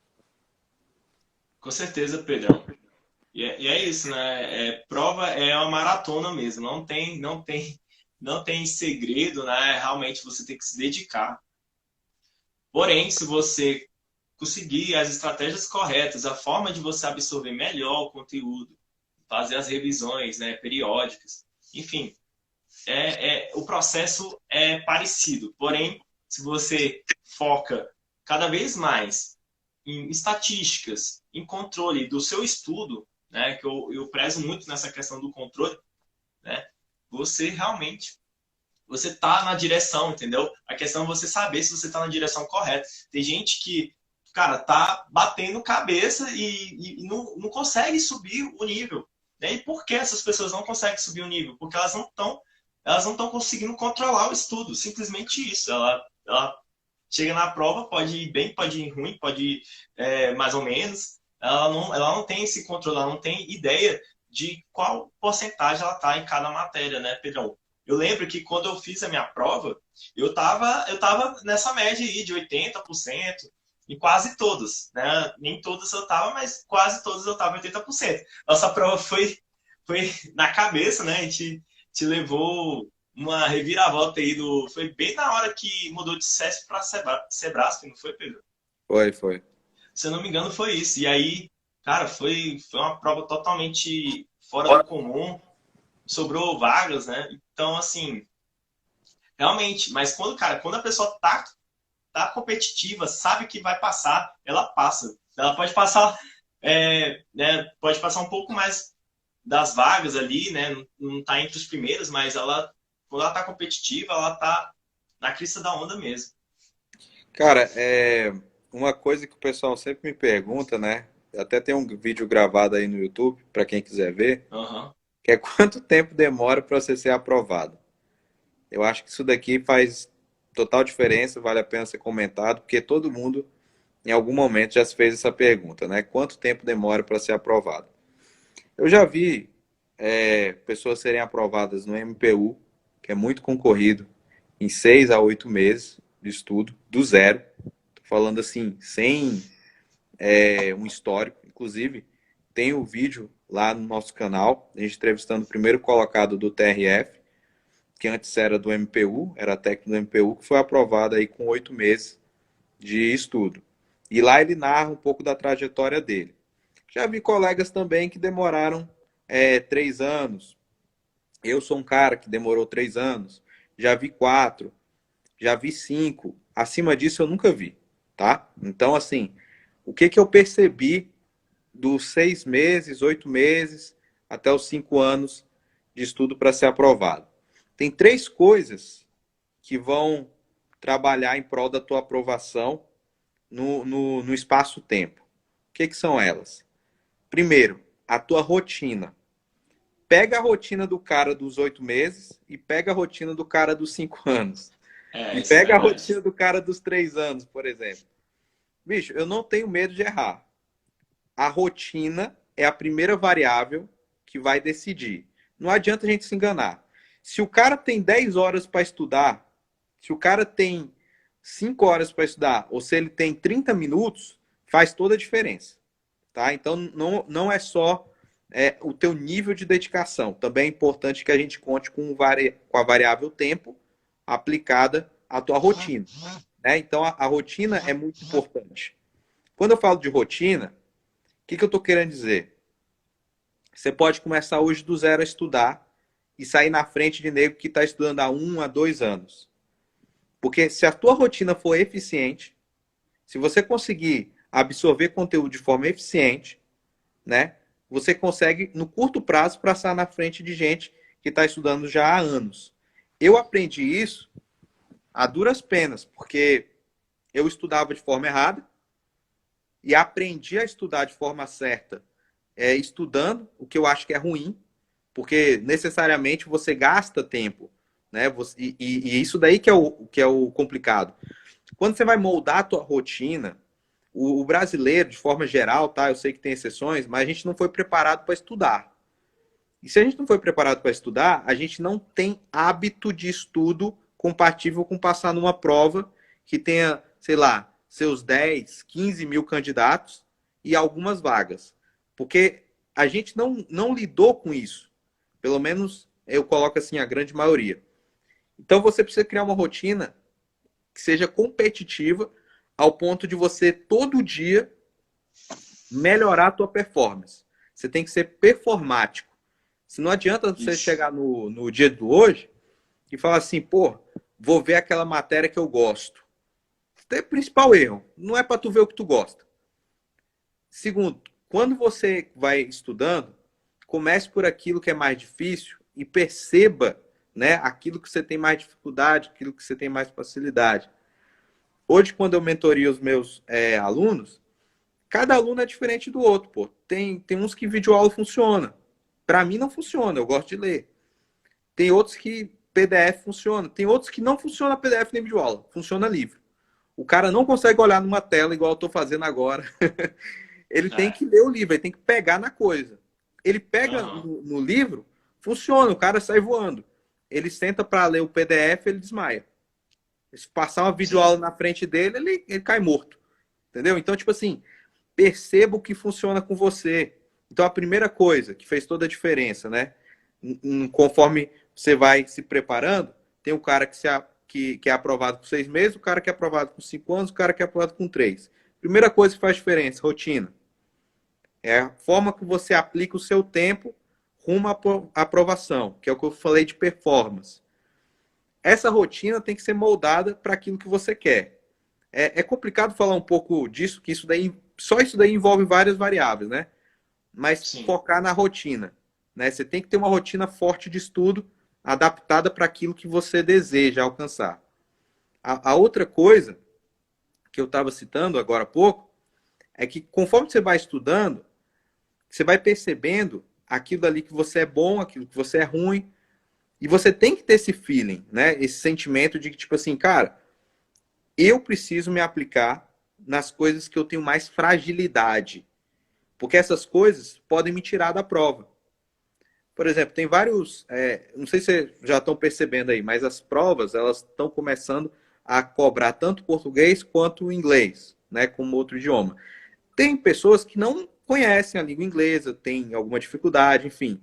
Com certeza, Pedrão. E é isso, né? Prova é uma maratona mesmo. Não tem segredo, né? Realmente você tem que se dedicar. Porém, se você conseguir as estratégias corretas, a forma de você absorver melhor o conteúdo, fazer as revisões, né, periódicas, enfim, o processo é parecido. Porém, se você foca cada vez mais em estatísticas, em controle do seu estudo, né, que eu prezo muito nessa questão do controle, né, você realmente você tá na direção, entendeu? A questão é você saber se você tá na direção correta. Tem gente que, cara, tá batendo cabeça e não consegue subir o nível. Né? E por que essas pessoas não conseguem subir o nível? Porque elas não estão conseguindo controlar o estudo. Simplesmente isso. Ela chega na prova, pode ir bem, pode ir ruim, pode ir mais ou menos. Ela não tem esse controle, ela não tem ideia de qual porcentagem ela está em cada matéria, né, Pedrão? Eu lembro que quando eu fiz a minha prova, eu tava nessa média aí de 80%, em quase todas, né? Nem todas eu tava, mas quase todas eu tava 80%. Nossa prova foi na cabeça, né? A gente te levou uma reviravolta aí foi bem na hora que mudou de CESP para Sebrasp, não foi, Pedro? Foi. Se eu não me engano, foi isso. E aí, cara, foi uma prova totalmente fora do comum. Sobrou vagas, né? Então, assim, realmente, mas quando a pessoa tá competitiva, sabe que vai passar, ela passa. Ela pode passar, né, pode passar um pouco mais das vagas ali, né? Não tá entre os primeiros, mas quando ela tá competitiva, ela tá na crista da onda mesmo. Cara, uma coisa que o pessoal sempre me pergunta, né? Até tem um vídeo gravado aí no YouTube, para quem quiser ver, Uhum. que é quanto tempo demora para você ser aprovado. Eu acho que isso daqui faz total diferença, vale a pena ser comentado, porque todo mundo, em algum momento, já se fez essa pergunta, né? Quanto tempo demora para ser aprovado? Eu já vi pessoas serem aprovadas no MPU, que é muito concorrido, em 6 a 8 meses, de estudo, do zero. Tô falando assim, sem um histórico. Inclusive, tem o vídeo lá no nosso canal, a gente entrevistando o primeiro colocado do TRF, que antes era do MPU, era técnico do MPU, que foi aprovado aí com 8 meses de estudo. E lá ele narra um pouco da trajetória dele. Já vi colegas também que demoraram 3 anos. Eu sou um cara que demorou 3 anos. Já vi 4, já vi 5. Acima disso eu nunca vi, tá? Então, assim, o que que eu percebi dos 6 meses, 8 meses, até os 5 anos de estudo para ser aprovado? Tem 3 coisas que vão trabalhar em prol da tua aprovação no espaço-tempo. O que que são elas? Primeiro, a tua rotina. Pega a rotina do cara dos 8 meses e pega a rotina do cara dos 5 anos. E Isso é pega a verdade. rotina do cara dos 3 anos, por exemplo. Bicho, eu não tenho medo de errar. A rotina é a primeira variável que vai decidir. Não adianta a gente se enganar. Se o cara tem 10 horas para estudar, se o cara tem 5 horas para estudar, ou se ele tem 30 minutos, faz toda a diferença. Tá? Então, não é só o teu nível de dedicação. Também é importante que a gente conte com a variável tempo aplicada à tua rotina. Né? Então, a rotina é muito importante. Quando eu falo de rotina, o que eu estou querendo dizer? Você pode começar hoje do zero a estudar e sair na frente de nego que está estudando há 1 a 2 anos. Porque se a tua rotina for eficiente, se você conseguir absorver conteúdo de forma eficiente, né, você consegue, no curto prazo, passar na frente de gente que está estudando já há anos. Eu aprendi isso a duras penas, porque eu estudava de forma errada e aprendi a estudar de forma certa, estudando, o que eu acho que é ruim, porque necessariamente você gasta tempo, né? E isso daí que é o complicado. Quando você vai moldar a tua rotina, o brasileiro, de forma geral, tá? Eu sei que tem exceções, mas a gente não foi preparado para estudar. E se a gente não foi preparado para estudar, a gente não tem hábito de estudo compatível com passar numa prova que tenha, sei lá, seus 10, 15 mil candidatos e algumas vagas. Porque a gente não lidou com isso. Pelo menos eu coloco assim a grande maioria. Então você precisa criar uma rotina que seja competitiva ao ponto de você todo dia melhorar a tua performance. Você tem que ser performático. Se não adianta você Isso. chegar no dia do hoje e falar assim, pô, vou ver aquela matéria que eu gosto. Esse é o principal erro. Não é para tu ver o que tu gosta. Segundo, quando você vai estudando, comece por aquilo que é mais difícil e perceba, né, aquilo que você tem mais dificuldade, aquilo que você tem mais facilidade. Hoje, quando eu mentorio os meus alunos, cada aluno é diferente do outro, pô. Tem uns que videoaula funciona. Para mim não funciona, eu gosto de ler. Tem outros que PDF funciona. Tem outros que não funciona PDF nem videoaula, funciona livro. O cara não consegue olhar numa tela igual eu estou fazendo agora. Ele tem que ler o livro, ele tem que pegar na coisa. Ele pega no livro, funciona, o cara sai voando. Ele senta para ler o PDF, ele desmaia. Se passar uma videoaula na frente dele, ele cai morto. Entendeu? Então, tipo assim, perceba o que funciona com você. Então, a primeira coisa que fez toda a diferença, né? Conforme você vai se preparando, tem o cara que é aprovado com 6 meses, o cara que é aprovado com 5 anos, o cara que é aprovado com 3. Primeira coisa que faz diferença, rotina. É a forma que você aplica o seu tempo rumo à aprovação, que é o que eu falei de performance. Essa rotina tem que ser moldada para aquilo que você quer. É complicado falar um pouco disso, que só isso daí envolve várias variáveis, né? Mas Sim. focar na rotina. Né? Você tem que ter uma rotina forte de estudo, adaptada para aquilo que você deseja alcançar. A outra coisa que eu estava citando agora há pouco é que conforme você vai estudando, você vai percebendo aquilo ali que você é bom, aquilo que você é ruim, e você tem que ter esse feeling, né? Esse sentimento de que, tipo assim, cara, eu preciso me aplicar nas coisas que eu tenho mais fragilidade. Porque essas coisas podem me tirar da prova. Por exemplo, tem vários... não sei se vocês já estão percebendo aí, mas as provas, elas estão começando a cobrar tanto português quanto o inglês, né, como outro idioma. Tem pessoas que não conhecem a língua inglesa, têm alguma dificuldade, enfim.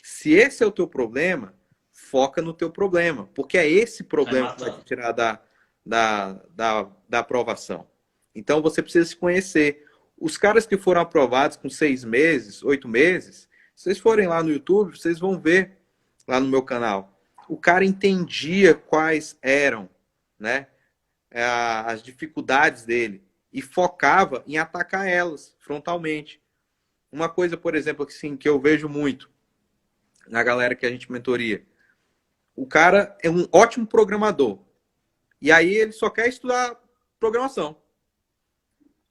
Se esse é o teu problema, foca no teu problema, porque é esse problema que vai te tirar da aprovação. Então você precisa se conhecer. Os caras que foram aprovados com 6 meses, 8 meses, se vocês forem lá no YouTube, vocês vão ver lá no meu canal. O cara entendia quais eram, né, as dificuldades dele e focava em atacar elas frontalmente. Uma coisa, por exemplo, assim, que eu vejo muito na galera que a gente mentoria. O cara é um ótimo programador. E aí ele só quer estudar programação.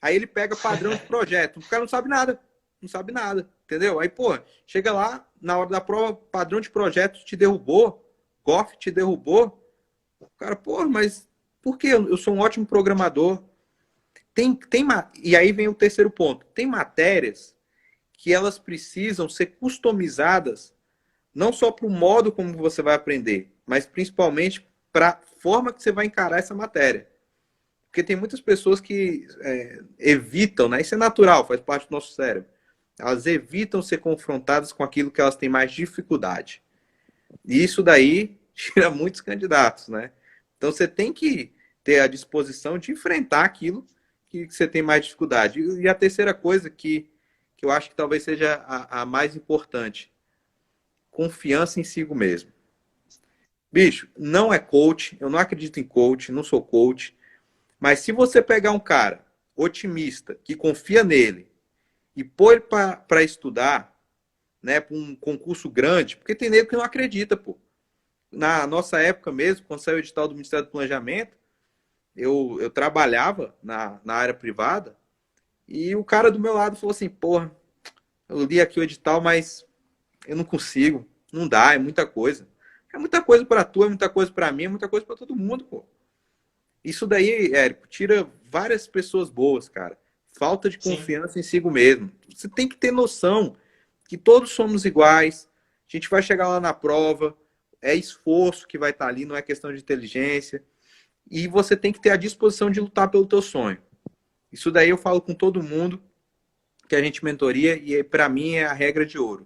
Aí ele pega padrão de projeto. O cara não sabe nada. Não sabe nada. Entendeu? Aí, pô, chega lá, na hora da prova, padrão de projeto te derrubou. Goff te derrubou. O cara, pô, mas por que? Eu sou um ótimo programador. E aí vem o terceiro ponto. Tem matérias que elas precisam ser customizadas não só para o modo como você vai aprender, mas principalmente para a forma que você vai encarar essa matéria. Porque tem muitas pessoas que evitam, né? Isso é natural, faz parte do nosso cérebro. Elas evitam ser confrontadas com aquilo que elas têm mais dificuldade. E isso daí tira muitos candidatos, né? Então você tem que ter a disposição de enfrentar aquilo que você tem mais dificuldade. E a terceira coisa que eu acho que talvez seja a mais importante, confiança em si mesmo. Bicho, não é coach, eu não acredito em coach, não sou coach, mas se você pegar um cara otimista, que confia nele, e pôr para estudar, né, para um concurso grande, porque tem nego que não acredita, pô. Na nossa época mesmo, quando saiu o edital do Ministério do Planejamento, eu trabalhava na área privada, e o cara do meu lado falou assim, porra, eu li aqui o edital, mas eu não consigo, não dá, é muita coisa. É muita coisa para tu, é muita coisa para mim, é muita coisa para todo mundo, pô. Isso daí, Érico, tira várias pessoas boas, cara. Falta de confiança Sim. em si mesmo. Você tem que ter noção que todos somos iguais. A gente vai chegar lá na prova, é esforço que vai estar ali, não é questão de inteligência. E você tem que ter a disposição de lutar pelo teu sonho. Isso daí eu falo com todo mundo que a gente mentoria e para mim é a regra de ouro.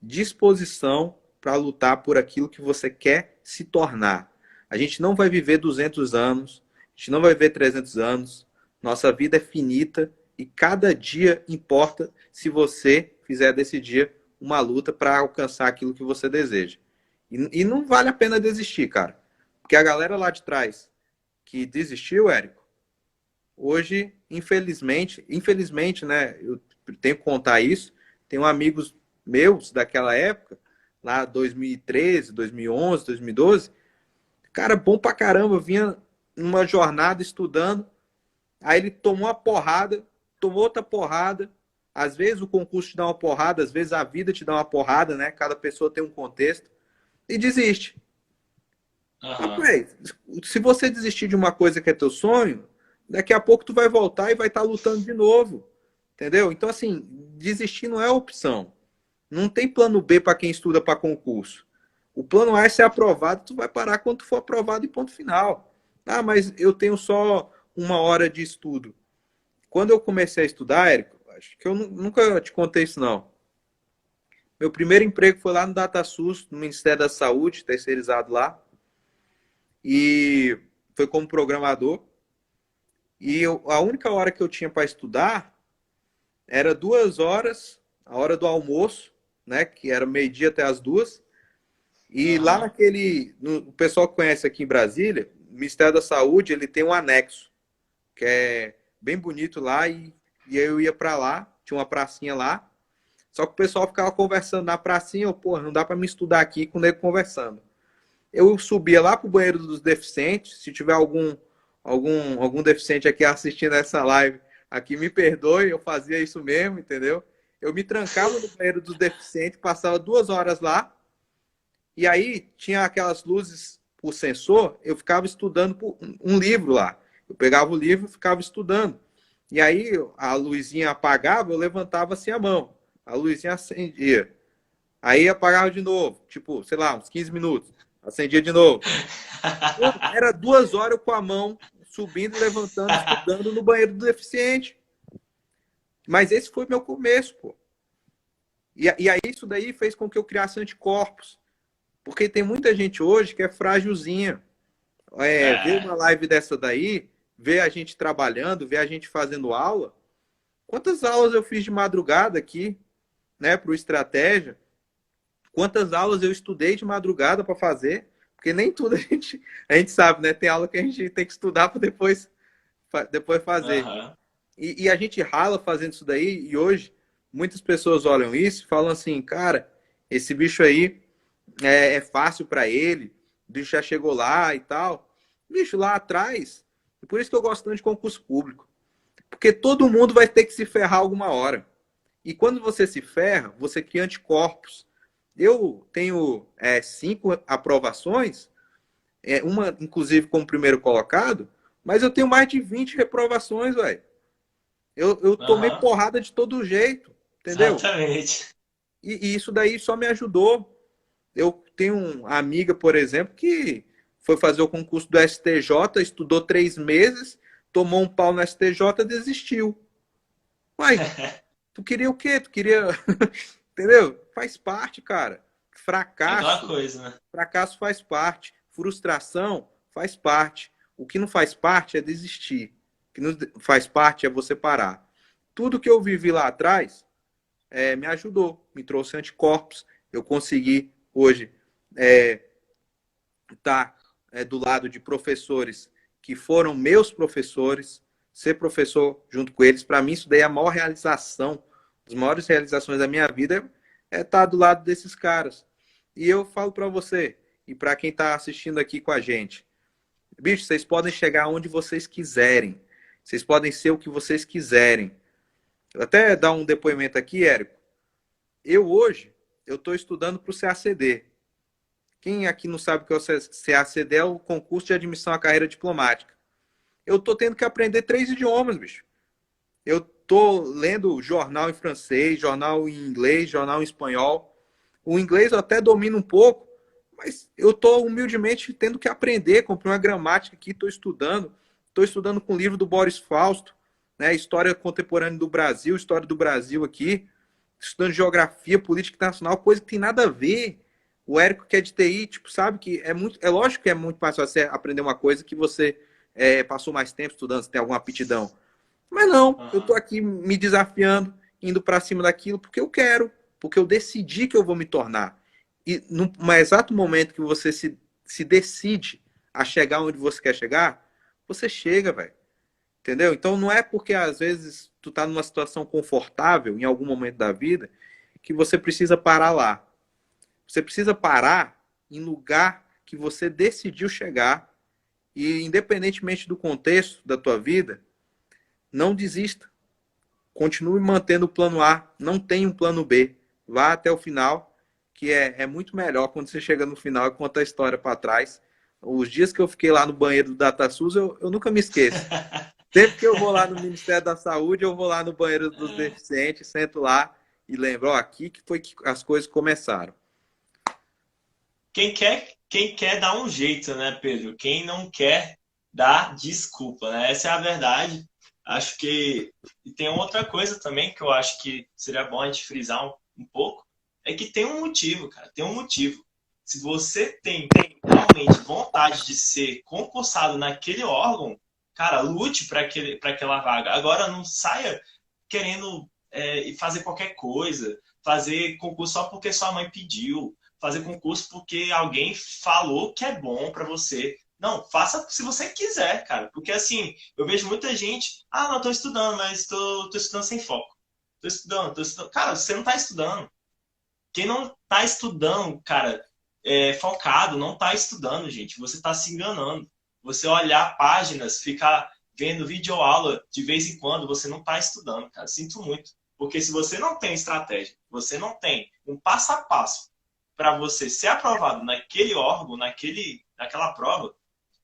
Disposição para lutar por aquilo que você quer se tornar. A gente não vai viver 200 anos, a gente não vai viver 300 anos. Nossa vida é finita e cada dia importa se você fizer desse dia uma luta para alcançar aquilo que você deseja. E não vale a pena desistir, cara. Porque a galera lá de trás que desistiu, Érico, hoje, infelizmente, né, eu tenho que contar isso, tenho amigos meus daquela época, lá 2013, 2011, 2012, cara bom pra caramba, vinha numa jornada estudando, aí ele tomou uma porrada, tomou outra porrada, às vezes o concurso te dá uma porrada, às vezes a vida te dá uma porrada, né? Cada pessoa tem um contexto, e desiste. Uhum. Se você desistir de uma coisa que é teu sonho, daqui a pouco tu vai voltar e vai estar lutando de novo, entendeu? Então, assim, desistir não é opção. Não tem plano B para quem estuda para concurso. O plano A é ser aprovado, tu vai parar quando tu for aprovado e ponto final. Ah, mas eu tenho só 1 hora de estudo. Quando eu comecei a estudar, Érico, acho que eu nunca te contei isso não. Meu primeiro emprego foi lá no DataSUS, no Ministério da Saúde, terceirizado lá. E foi como programador. E a única hora que eu tinha para estudar era 2 horas, a hora do almoço, né? Que era 12:00 até as 2. E lá naquele... o pessoal que conhece aqui em Brasília, o Ministério da Saúde, ele tem um anexo, que é bem bonito lá, e eu ia para lá, tinha uma pracinha lá, só que o pessoal ficava conversando na pracinha, eu, porra, não dá para me estudar aqui com o nego conversando. Eu subia lá pro banheiro dos deficientes, se tiver algum deficiente aqui assistindo essa live, aqui me perdoe, eu fazia isso mesmo, entendeu? Eu me trancava no banheiro dos deficientes, passava 2 horas lá, e aí tinha aquelas luzes por sensor, eu ficava estudando um livro lá. Eu pegava o livro e ficava estudando. E aí a luzinha apagava, eu levantava assim a mão. A luzinha acendia. Aí apagava de novo, tipo, sei lá, uns 15 minutos. Acendia de novo. Pô, era 2 horas com a mão, subindo, levantando, estudando no banheiro do deficiente. Mas esse foi meu começo, pô. E aí isso daí fez com que eu criasse anticorpos. Porque tem muita gente hoje que é frágilzinha. Vê É, uma live dessa daí, vê a gente trabalhando, vê a gente fazendo aula. Quantas aulas eu fiz de madrugada aqui, né, para o Estratégia? Quantas aulas eu estudei de madrugada para fazer? Porque nem tudo a gente sabe, né? Tem aula que a gente tem que estudar para depois fazer. aham. E a gente rala fazendo isso daí, e hoje muitas pessoas olham isso e falam assim, cara, esse bicho aí é fácil para ele, o bicho já chegou lá e tal. Bicho, lá atrás, e por isso que eu gosto tanto de concurso público. Porque todo mundo vai ter que se ferrar alguma hora. E quando você se ferra, você cria anticorpos. Eu tenho 5 aprovações, uma inclusive como primeiro colocado, mas eu tenho mais de 20 reprovações, velho. Eu tomei Aham. porrada de todo jeito, entendeu? Exatamente. E isso daí só me ajudou. Eu tenho uma amiga, por exemplo, que foi fazer o concurso do STJ, estudou 3 meses, tomou um pau no STJ e desistiu. Uai, tu queria o quê? Tu queria. Entendeu? Faz parte, cara. É aquela Fracasso. coisa, né? Fracasso faz parte. Frustração faz parte. O que não faz parte é desistir. O que não faz parte é você parar. Tudo que eu vivi lá atrás me ajudou, me trouxe anticorpos. Eu consegui hoje estar do lado de professores que foram meus professores, ser professor junto com eles. Para mim, isso daí é a maior realização, as maiores realizações da minha vida é estar do lado desses caras. E eu falo para você, e para quem está assistindo aqui com a gente, bicho, vocês podem chegar onde vocês quiserem. Vocês podem ser o que vocês quiserem. Eu até dar um depoimento aqui, Érico. Hoje, eu estou estudando para o CACD. Quem aqui não sabe o que é o CACD é o concurso de admissão à carreira diplomática. Eu estou tendo que aprender 3 idiomas, bicho. Eu estou lendo jornal em francês, jornal em inglês, jornal em espanhol. O inglês eu até domino um pouco, mas eu estou humildemente tendo que aprender. Comprei uma gramática aqui, estou estudando. Estou estudando com o livro do Boris Fausto, né? História contemporânea do Brasil, história do Brasil aqui. Estudando geografia, política internacional, coisa que tem nada a ver. O Érico que é de TI, tipo, sabe que é lógico que é muito mais fácil você aprender uma coisa que você passou mais tempo estudando, você tem alguma aptidão. Mas não, eu tô Aham. aqui me desafiando, indo para cima daquilo porque eu quero, porque eu decidi que eu vou me tornar. E no exato momento que você se decide a chegar onde você quer chegar, você chega, velho. Entendeu? Então não é porque às vezes tu tá numa situação confortável em algum momento da vida que você precisa parar lá. Você precisa parar em lugar que você decidiu chegar e independentemente do contexto da tua vida, não desista. Continue mantendo o plano A, não tem um plano B. Vá até o final, que é muito melhor quando você chega no final e conta a história para trás. Os dias que eu fiquei lá no banheiro do DataSUS, eu nunca me esqueço. Sempre que eu vou lá no Ministério da Saúde, eu vou lá no banheiro dos deficientes, sento lá e lembro, ó, aqui que foi que as coisas começaram. Quem quer dá um jeito, né, Pedro? Quem não quer dá desculpa, né? Essa é a verdade. Acho que e tem outra coisa também que eu acho que seria bom a gente frisar um pouco, é que tem um motivo, cara, tem um motivo. Se você tem realmente vontade de ser concursado naquele órgão, cara, lute para aquela vaga. Agora não saia querendo fazer qualquer coisa, fazer concurso só porque sua mãe pediu, fazer concurso porque alguém falou que é bom para você. Não, faça se você quiser, cara. Porque assim, eu vejo muita gente, não, tô estudando, mas tô estudando sem foco. Tô estudando. Cara, você não tá estudando. Quem não tá estudando, cara, focado, não tá estudando, gente. Você tá se enganando. Você olhar páginas, ficar vendo videoaula de vez em quando, você não tá estudando, cara. Sinto muito. Porque se você não tem estratégia, você não tem um passo a passo para você ser aprovado naquele órgão, naquela prova,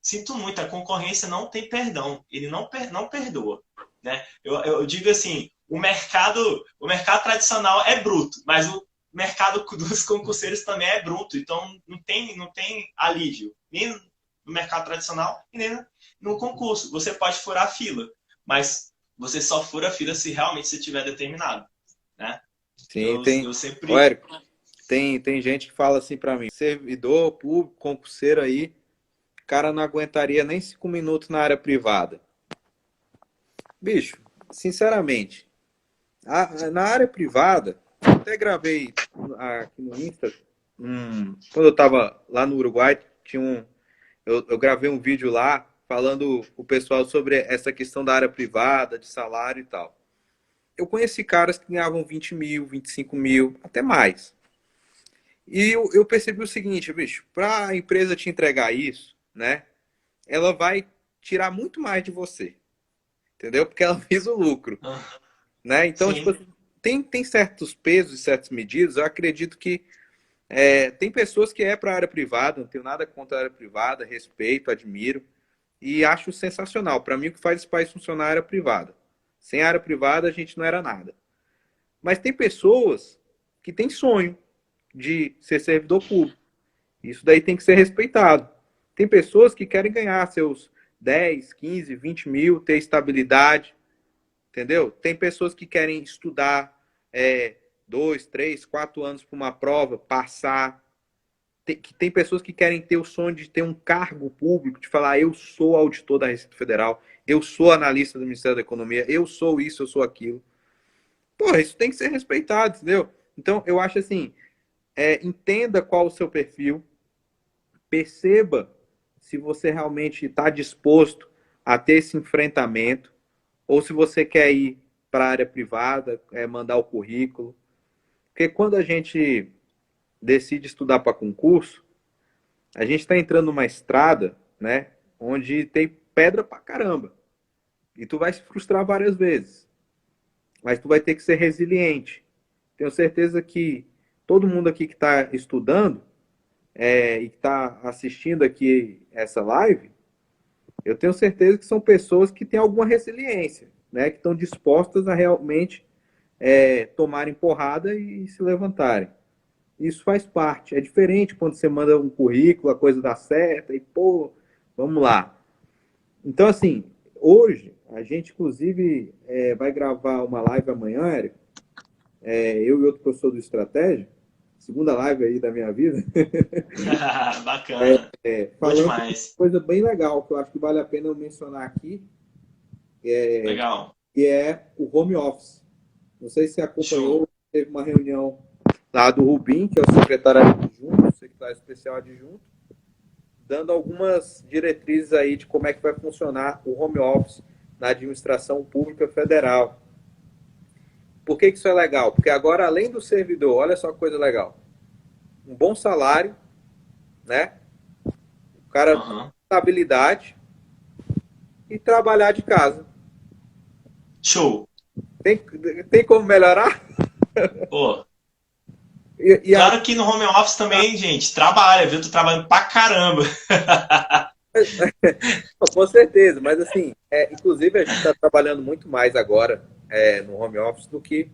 sinto muito, a concorrência não tem perdão, ele não perdoa. Né? Eu digo assim, o mercado tradicional é bruto, mas o mercado dos concurseiros também é bruto, então não tem alívio, nem no mercado tradicional e nem no concurso. Você pode furar a fila, mas você só fura a fila se realmente você tiver determinado, né? Sim, Eu Ô, sempre... Érico, tem gente que fala assim pra mim, servidor público, concurseiro aí, o cara não aguentaria nem 5 minutos na área privada. Bicho, sinceramente, na área privada, até gravei aqui no Insta, quando eu tava lá no Uruguai, eu gravei um vídeo lá falando o pessoal sobre essa questão da área privada, de salário e tal. Eu conheci caras que ganhavam 20 mil, 25 mil, até mais. E eu percebi o seguinte, bicho, para a empresa te entregar isso, né, ela vai tirar muito mais de você, entendeu? Porque ela fez o lucro, né? Então, tipo, Sim. assim, tem certos pesos e certas medidas. Eu acredito que tem pessoas que para a área privada, não tenho nada contra a área privada, respeito, admiro e acho sensacional. Para mim, o que faz esse país funcionar é a área privada. Sem a área privada, a gente não era nada. Mas tem pessoas que têm sonho de ser servidor público. Isso daí tem que ser respeitado. Tem pessoas que querem ganhar seus 10, 15, 20 mil, ter estabilidade, entendeu? Tem pessoas que querem estudar 2, 3, 4 anos para uma prova, passar. Tem pessoas que querem ter o sonho de ter um cargo público, de falar, eu sou auditor da Receita Federal, eu sou analista do Ministério da Economia, eu sou isso, eu sou aquilo. Porra, isso tem que ser respeitado, entendeu? Então, eu acho assim, entenda qual o seu perfil, perceba se você realmente está disposto a ter esse enfrentamento, ou se você quer ir para a área privada, mandar o currículo. Porque quando a gente decide estudar para concurso, a gente está entrando numa estrada, né, onde tem pedra pra caramba. E tu vai se frustrar várias vezes. Mas tu vai ter que ser resiliente. Tenho certeza que todo mundo aqui que está estudando e que está assistindo aqui essa live, eu tenho certeza que são pessoas que têm alguma resiliência, né? Que estão dispostas a realmente tomarem porrada e se levantarem. Isso faz parte. É diferente quando você manda um currículo, a coisa dá certo, e pô, vamos lá. Então, assim, hoje, a gente, inclusive, vai gravar uma live amanhã, Érico, eu e outro professor do Estratégia, segunda live aí da minha vida, Bacana. Bom falando de uma demais. coisa bem legal, que eu acho que vale a pena eu mencionar aqui, Legal. que é o home office. Não sei se você Show. acompanhou, teve uma reunião lá do Rubim, que é o secretário adjunto, secretário especial adjunto, dando algumas diretrizes aí de como é que vai funcionar o home office na administração pública federal. Por que isso é legal? Porque agora, além do servidor, olha só que coisa legal, um bom salário, né? O cara tem Uhum. estabilidade e trabalhar de casa. Show. Tem, tem como melhorar? Pô, E claro que no home office também, gente, trabalha, viu? Tô trabalhando pra caramba. com certeza, mas assim, inclusive a gente está trabalhando muito mais agora no home office do que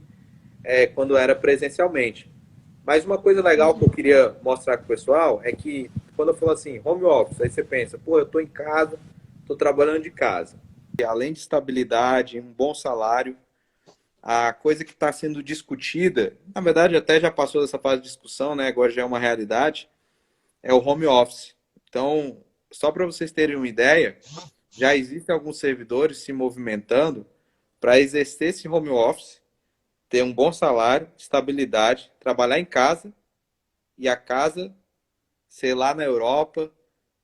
quando era presencialmente. Mas uma coisa legal que eu queria mostrar com o pessoal é que quando eu falo assim, home office, aí você pensa, pô, eu estou em casa, estou trabalhando de casa. E além de estabilidade, um bom salário, a coisa que está sendo discutida, na verdade até já passou dessa fase de discussão, né? Agora já é uma realidade, é o home office. Então, só para vocês terem uma ideia, já existem alguns servidores se movimentando para exercer esse home office, ter um bom salário, estabilidade, trabalhar em casa e a casa ser lá na Europa,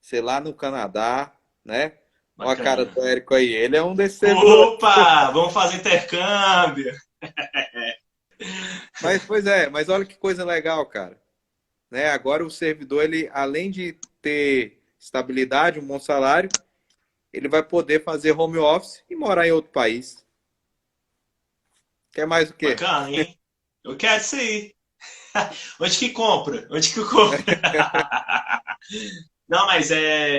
ser lá no Canadá, né? Olha a cara Bacana. do Érico aí, ele é um desses servidores. Opa! Vamos fazer intercâmbio. Mas olha que coisa legal, cara. Né? Agora o servidor, ele, além de ter estabilidade, um bom salário, ele vai poder fazer home office e morar em outro país. Quer mais o quê? Bacana, hein? Eu quero isso aí. Onde que compra? Onde que eu compro? Não, mas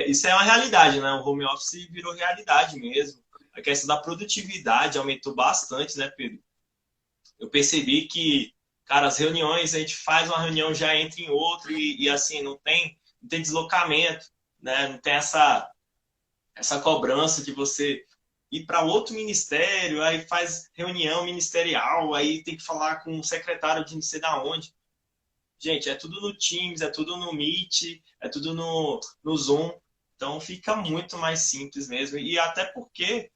isso é uma realidade, né? O home office virou realidade mesmo. A questão da produtividade aumentou bastante, né, Pedro? Eu percebi que, Cara, as reuniões, a gente faz uma reunião, já entra em outra e assim, não tem deslocamento, né? Não tem essa cobrança de você ir para outro ministério, aí faz reunião ministerial, aí tem que falar com o secretário de não sei da onde. Gente, é tudo no Teams, é tudo no Meet, é tudo no Zoom. Então fica muito mais simples mesmo. E até porque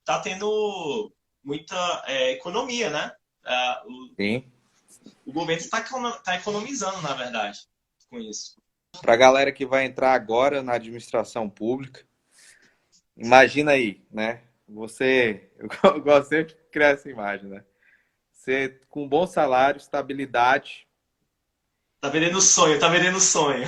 tá tendo muita economia, né? Sim. O governo tá economizando, na verdade, com isso. Para a galera que vai entrar agora na administração pública, imagina aí, né? Você, eu gosto sempre de criar essa imagem, né? Você com um bom salário, estabilidade Tá vendendo sonho, tá vendendo sonho.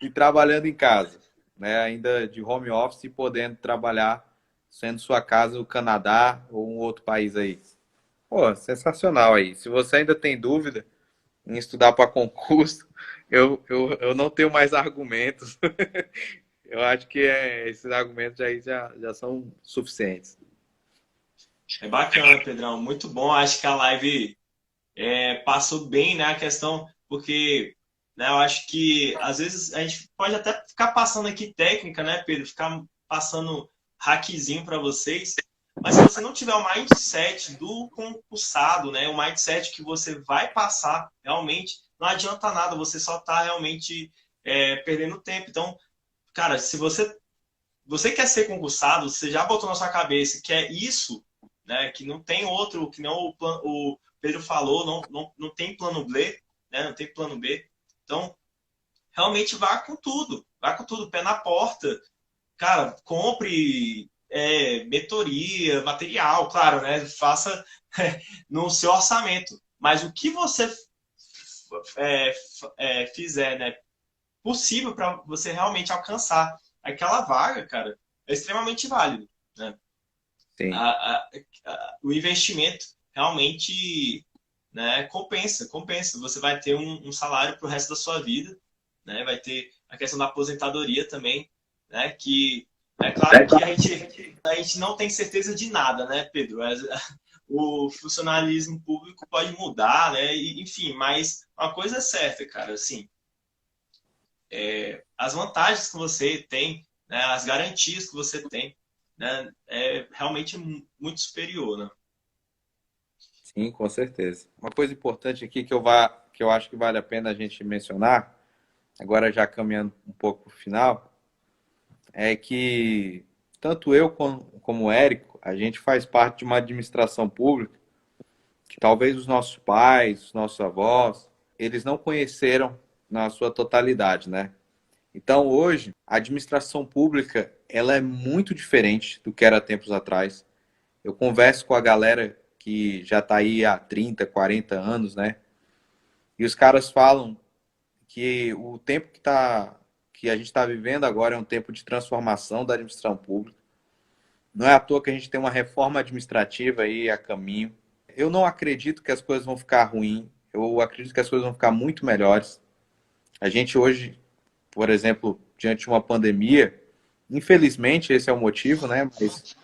e trabalhando em casa, né? Ainda de home office e podendo trabalhar sendo sua casa o Canadá ou um outro país aí. Pô, sensacional aí. Se você ainda tem dúvida em estudar para concurso, eu não tenho mais argumentos. Eu acho que esses argumentos aí já são suficientes. É bacana, Pedrão. Muito bom. Acho que a live passou bem, né, a questão, porque né, eu acho que às vezes a gente pode até ficar passando aqui técnica, né, Pedro? Ficar passando hackzinho para vocês, mas se você não tiver o mindset do concursado, né, o mindset que você vai passar realmente, não adianta nada, você só está realmente perdendo tempo. Então, cara, se você quer ser concursado, você já botou na sua cabeça que é isso, né? Que não tem outro, que não o Pedro falou, não tem plano B, né? Não tem plano B. Então, realmente vá com tudo, pé na porta. Cara, compre mentoria, material, claro, né? Faça no seu orçamento. Mas o que você fizer, né? Possível para você realmente alcançar aquela vaga, cara, é extremamente válido, né? Sim. O investimento realmente, né, compensa. Você vai ter um salário para o resto da sua vida, né? Vai ter a questão da aposentadoria também, né? Que é claro que a gente não tem certeza de nada, né, Pedro? O funcionalismo público pode mudar, né? Enfim, mas uma coisa é certa, cara, assim, as vantagens que você tem, né, as garantias que você tem, né, é realmente muito superior, né? Sim, com certeza. Uma coisa importante aqui que eu acho que vale a pena a gente mencionar, agora já caminhando um pouco para o final, é que tanto eu como o Érico, a gente faz parte de uma administração pública que talvez os nossos pais, os nossos avós, eles não conheceram na sua totalidade, né? Então, hoje, a administração pública, ela é muito diferente do que era tempos atrás. Eu converso com a galera que já está aí há 30, 40 anos, né? E os caras falam que o tempo que a gente está vivendo agora é um tempo de transformação da administração pública. Não é à toa que a gente tem uma reforma administrativa aí a caminho. Eu não acredito que as coisas vão ficar ruins. Eu acredito que as coisas vão ficar muito melhores. A gente hoje, por exemplo, diante de uma pandemia, infelizmente esse é o motivo, né? Mas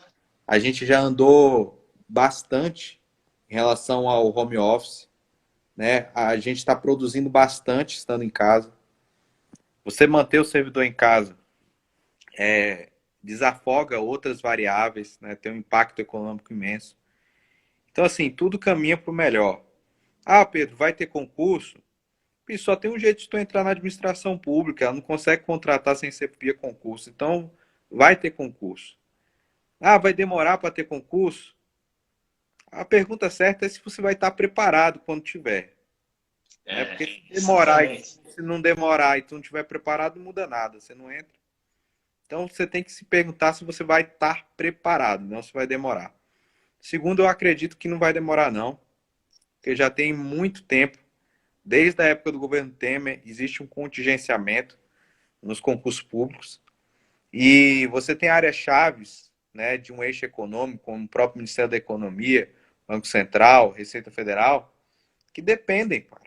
a gente já andou bastante em relação ao home office, né? A gente está produzindo bastante estando em casa. Você manter o servidor em casa desafoga outras variáveis, né? Tem um impacto econômico imenso. Então, assim, tudo caminha para o melhor. Ah, Pedro, vai ter concurso? E só tem um jeito de tu entrar na administração pública. Ela não consegue contratar sem ser via concurso. Então, vai ter concurso. Ah, vai demorar para ter concurso? A pergunta certa é se você vai estar preparado quando tiver. Né? Porque se demorar, Exatamente. se não demorar e tu não estiver preparado, não muda nada. Você não entra. Então, você tem que se perguntar se você vai estar preparado, não se vai demorar. Segundo, eu acredito que não vai demorar, não. Porque já tem muito tempo, desde a época do governo Temer, existe um contingenciamento nos concursos públicos. E você tem áreas-chave, né, de um eixo econômico, como o próprio Ministério da Economia, Banco Central, Receita Federal, que dependem, cara.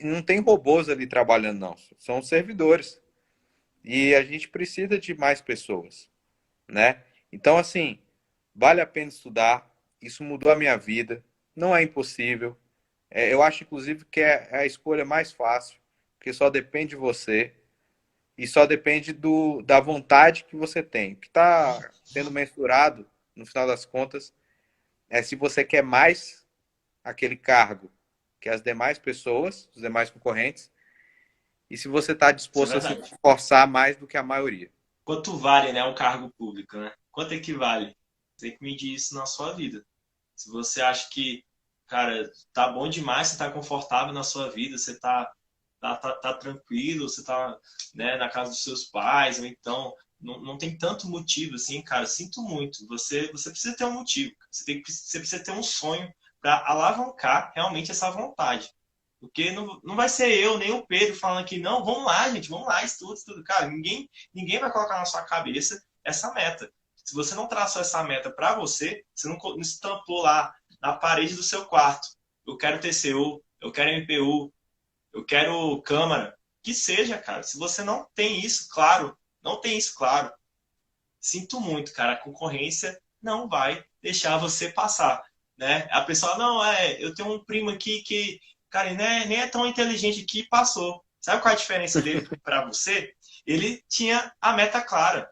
Não tem robôs ali trabalhando, não. São servidores. E a gente precisa de mais pessoas, né? Então, assim, vale a pena estudar. Isso mudou a minha vida. não é impossível. Eu acho, inclusive, que é a escolha mais fácil, porque só depende de você e só depende da vontade que você tem. O que está sendo mensurado, no final das contas, é se você quer mais aquele cargo que as demais pessoas, os demais concorrentes, e se você está Isso é disposto a se verdade. esforçar mais do que a maioria. Quanto vale, né, um cargo público, né? Quanto equivale? Você tem que medir isso na sua vida. Se você acha que, cara, tá bom demais, você tá confortável na sua vida, você tá tranquilo, você tá, né, na casa dos seus pais, ou então não tem tanto motivo assim, cara, sinto muito. Você precisa ter um motivo, você precisa ter um sonho para alavancar realmente essa vontade. Porque não vai ser eu, nem o Pedro falando aqui, não, vamos lá, gente, vamos lá, estuda, estuda. Cara, ninguém vai colocar na sua cabeça essa meta. Se você não traçou essa meta para você, você não estampou lá na parede do seu quarto. Eu quero TCU, eu quero MPU, eu quero câmara. Que seja, cara. Se você não tem isso claro, não tem isso claro, sinto muito, cara. A concorrência não vai deixar você passar, né? A pessoa, não, eu tenho um primo aqui que, cara, nem é tão inteligente que passou. Sabe qual é a diferença dele para você? Ele tinha a meta clara.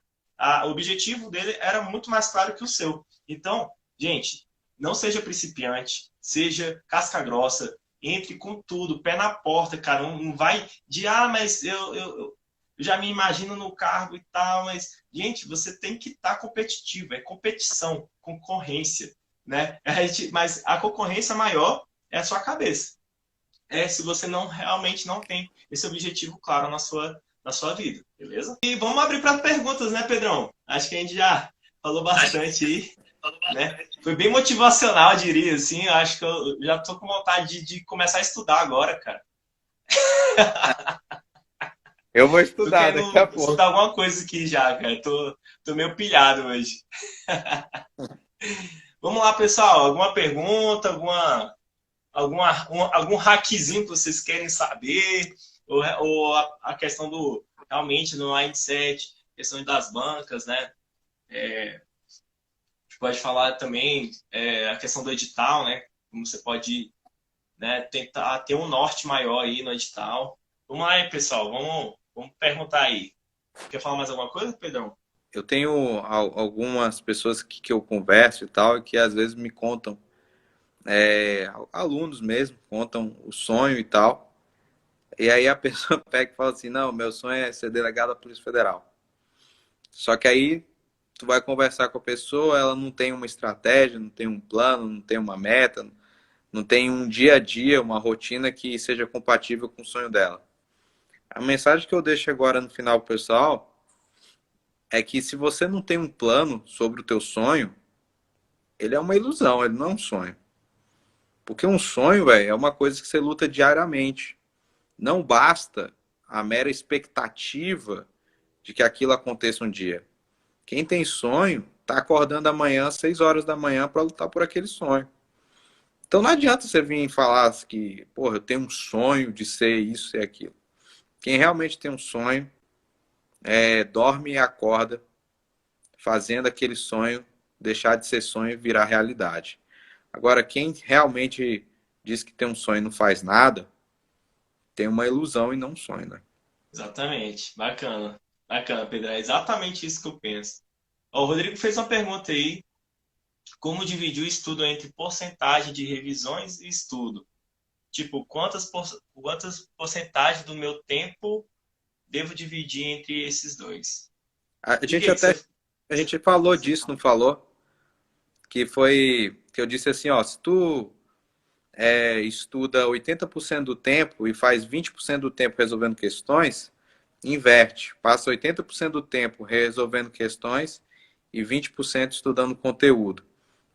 O objetivo dele era muito mais claro que o seu. Então, gente, não seja principiante, seja casca grossa, entre com tudo, pé na porta, cara. Não vai de, mas eu já me imagino no cargo e tal, mas, gente, você tem que estar competitivo, é competição, concorrência, né? Mas a concorrência maior é a sua cabeça. Se você não realmente não tem esse objetivo claro na sua vida, beleza? E vamos abrir para perguntas, né, Pedrão? Acho que a gente já falou bastante aí, né? Foi bem motivacional, eu diria, assim. Eu acho que eu já tô com vontade de começar a estudar agora, cara. Eu vou Tô estudar daqui a querendo pouco. estudar alguma coisa aqui já, cara. Tô meio pilhado hoje. Vamos lá, pessoal. Alguma pergunta, algum hackzinho que vocês querem saber? Ou a questão do realmente no mindset, questão das bancas, né? A gente pode falar também a questão do edital, né? Como você pode, né, tentar ter um norte maior aí no edital. Vamos lá, aí, pessoal. Vamos perguntar aí. Quer falar mais alguma coisa, Pedrão? Eu tenho algumas pessoas que eu converso e tal, que às vezes me contam, alunos mesmo, contam o sonho e tal. E aí a pessoa pega e fala assim, não, meu sonho é ser delegado da Polícia Federal. Só que aí tu vai conversar com a pessoa, ela não tem uma estratégia, não tem um plano, não tem uma meta, não tem um dia a dia, uma rotina que seja compatível com o sonho dela. A mensagem que eu deixo agora no final pro pessoal é que se você não tem um plano sobre o teu sonho, ele é uma ilusão, ele não é um sonho. Porque um sonho, velho, é uma coisa que você luta diariamente. Não basta a mera expectativa de que aquilo aconteça um dia. Quem tem sonho está acordando amanhã às 6 horas da manhã para lutar por aquele sonho. Então não adianta você vir falar que, porra, eu tenho um sonho de ser isso e aquilo. Quem realmente tem um sonho dorme e acorda fazendo aquele sonho deixar de ser sonho e virar realidade. Agora, quem realmente diz que tem um sonho e não faz nada, tem uma ilusão e não um sonho, né? Exatamente. Bacana. Bacana, Pedro. É exatamente isso que eu penso. Ó, o Rodrigo fez uma pergunta aí. Como dividir o estudo entre porcentagem de revisões e estudo? Tipo, quantas porcentagens do meu tempo devo dividir entre esses dois? A E o gente que que até você... a gente falou disso, não falou? Que foi que eu disse assim, ó, se tu estuda 80% do tempo e faz 20% do tempo resolvendo questões, inverte. Passa 80% do tempo resolvendo questões e 20% estudando conteúdo.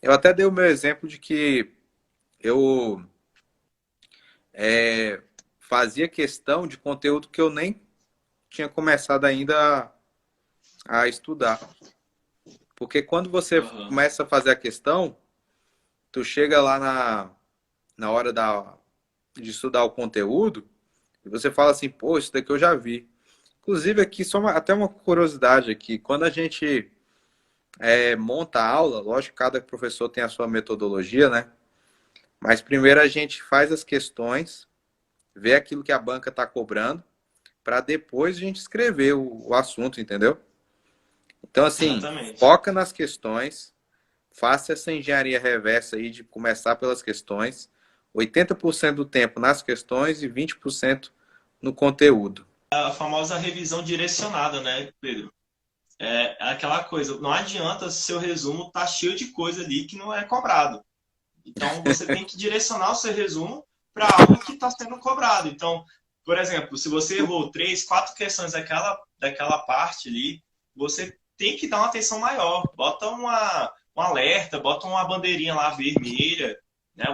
Eu até dei o meu exemplo de que eu fazia questão de conteúdo que eu nem tinha começado ainda a estudar. Porque quando você Aham. começa a fazer a questão, tu chega lá na hora de estudar o conteúdo e você fala assim, pô, isso daqui eu já vi. Inclusive aqui, até uma curiosidade aqui, quando a gente monta a aula, lógico que cada professor tem a sua metodologia, né? Mas primeiro a gente faz as questões, vê aquilo que a banca está cobrando, para depois a gente escrever o assunto, entendeu? Então, assim, Exatamente. foca nas questões, faça essa engenharia reversa aí de começar pelas questões, 80% do tempo nas questões e 20% no conteúdo. A famosa revisão direcionada, né, Pedro? É aquela coisa, não adianta seu resumo tá cheio de coisa ali que não é cobrado. Então, você tem que direcionar o seu resumo para algo que está sendo cobrado. Então, por exemplo, se você errou 3, 4 questões daquela parte ali, você tem que dar uma atenção maior. Bota um alerta, bota uma bandeirinha lá vermelha, né?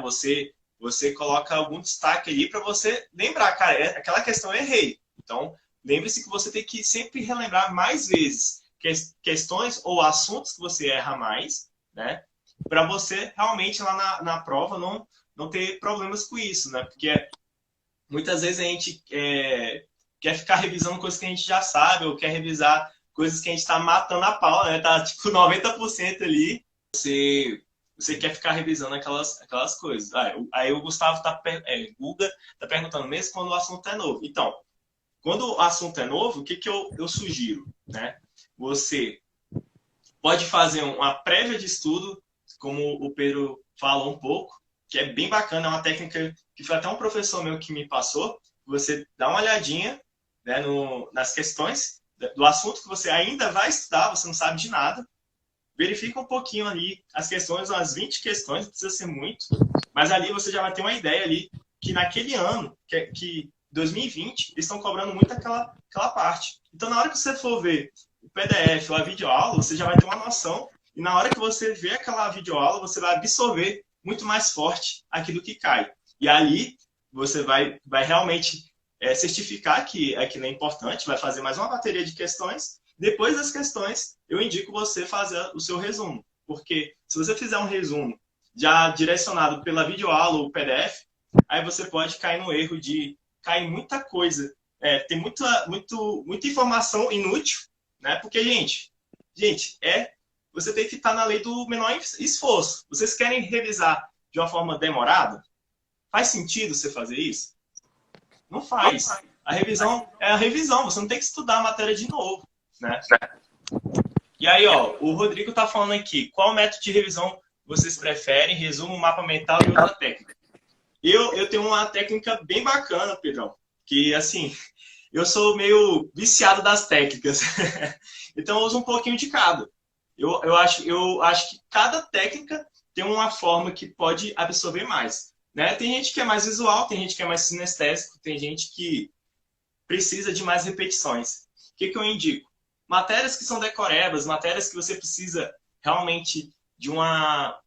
Você coloca algum destaque ali para você lembrar, cara, aquela questão eu errei. Então, lembre-se que você tem que sempre relembrar mais vezes questões ou assuntos que você erra mais, né? Para você realmente lá na prova não ter problemas com isso, né? Porque muitas vezes a gente quer ficar revisando coisas que a gente já sabe, ou quer revisar coisas que a gente está matando a pau, né? Tá tipo 90% ali. Você quer ficar revisando aquelas coisas. Aí o Gustavo Guga tá perguntando, mesmo quando o assunto é novo. Então, quando o assunto é novo, o que eu sugiro, né? Você pode fazer uma prévia de estudo, como o Pedro falou um pouco, que é bem bacana, é uma técnica que foi até um professor meu que me passou. Você dá uma olhadinha, né, nas questões do assunto que você ainda vai estudar, você não sabe de nada. Verifica um pouquinho ali as questões, umas 20 questões, não precisa ser muito, mas ali você já vai ter uma ideia ali que naquele ano, que 2020, eles estão cobrando muito aquela parte. Então, na hora que você for ver o PDF ou a videoaula, você já vai ter uma noção. E na hora que você vê aquela videoaula, você vai absorver muito mais forte aquilo que cai. E ali você vai realmente certificar que aquilo é importante, vai fazer mais uma bateria de questões. Depois das questões, eu indico você fazer o seu resumo. Porque se você fizer um resumo já direcionado pela videoaula ou PDF, aí você pode cair no erro de cair muita coisa. Tem muita informação inútil, né? Porque, gente, você tem que estar na lei do menor esforço. Vocês querem revisar de uma forma demorada? Faz sentido você fazer isso? Não faz. A revisão é a revisão. Você não tem que estudar a matéria de novo, né? E aí, ó, o Rodrigo tá falando aqui. Qual método de revisão vocês preferem? Resumo, mapa mental e outra técnica. Eu tenho uma técnica bem bacana, Pedrão. Que, assim, eu sou meio viciado das técnicas. Então, eu uso um pouquinho de cada. Eu acho que cada técnica tem uma forma que pode absorver mais. Né? Tem gente que é mais visual, tem gente que é mais sinestésico, tem gente que precisa de mais repetições. O que eu indico? Matérias que são decorebas, matérias que você precisa realmente de uma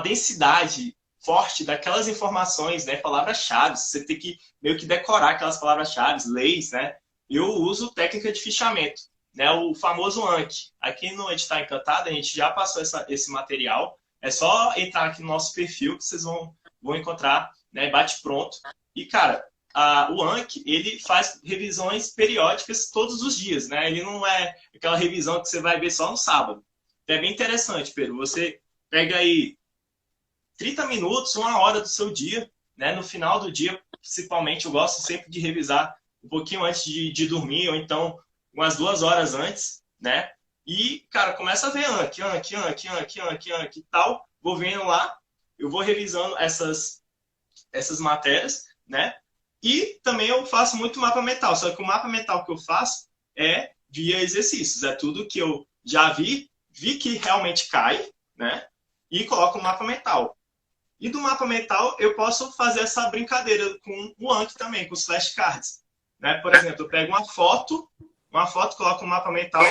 densidade forte daquelas informações, né? Palavras-chave. Você tem que meio que decorar aquelas palavras-chave, leis, né? Eu uso técnica de fichamento, né? O famoso Anki. Aqui no Editar Encantado, a gente já passou esse material. É só entrar aqui no nosso perfil que vocês vão encontrar, né? Bate pronto. E, cara, o Anki, ele faz revisões periódicas todos os dias, né? Ele não é aquela revisão que você vai ver só no sábado. Então, é bem interessante, Pedro. Você pega aí 30 minutos, 1 hora do seu dia, né? No final do dia, principalmente, eu gosto sempre de revisar um pouquinho antes de dormir, ou então umas 2 horas antes, né? E, cara, começa a ver Anki e tal. Vou vendo lá, eu vou revisando essas matérias, né? E também eu faço muito mapa mental, só que o mapa mental que eu faço é via exercícios, é tudo que eu já vi que realmente cai, né? E coloco no mapa mental. E do mapa mental eu posso fazer essa brincadeira com o Anki também, com os flashcards. Né? Por exemplo, eu pego uma foto, coloco no mapa mental,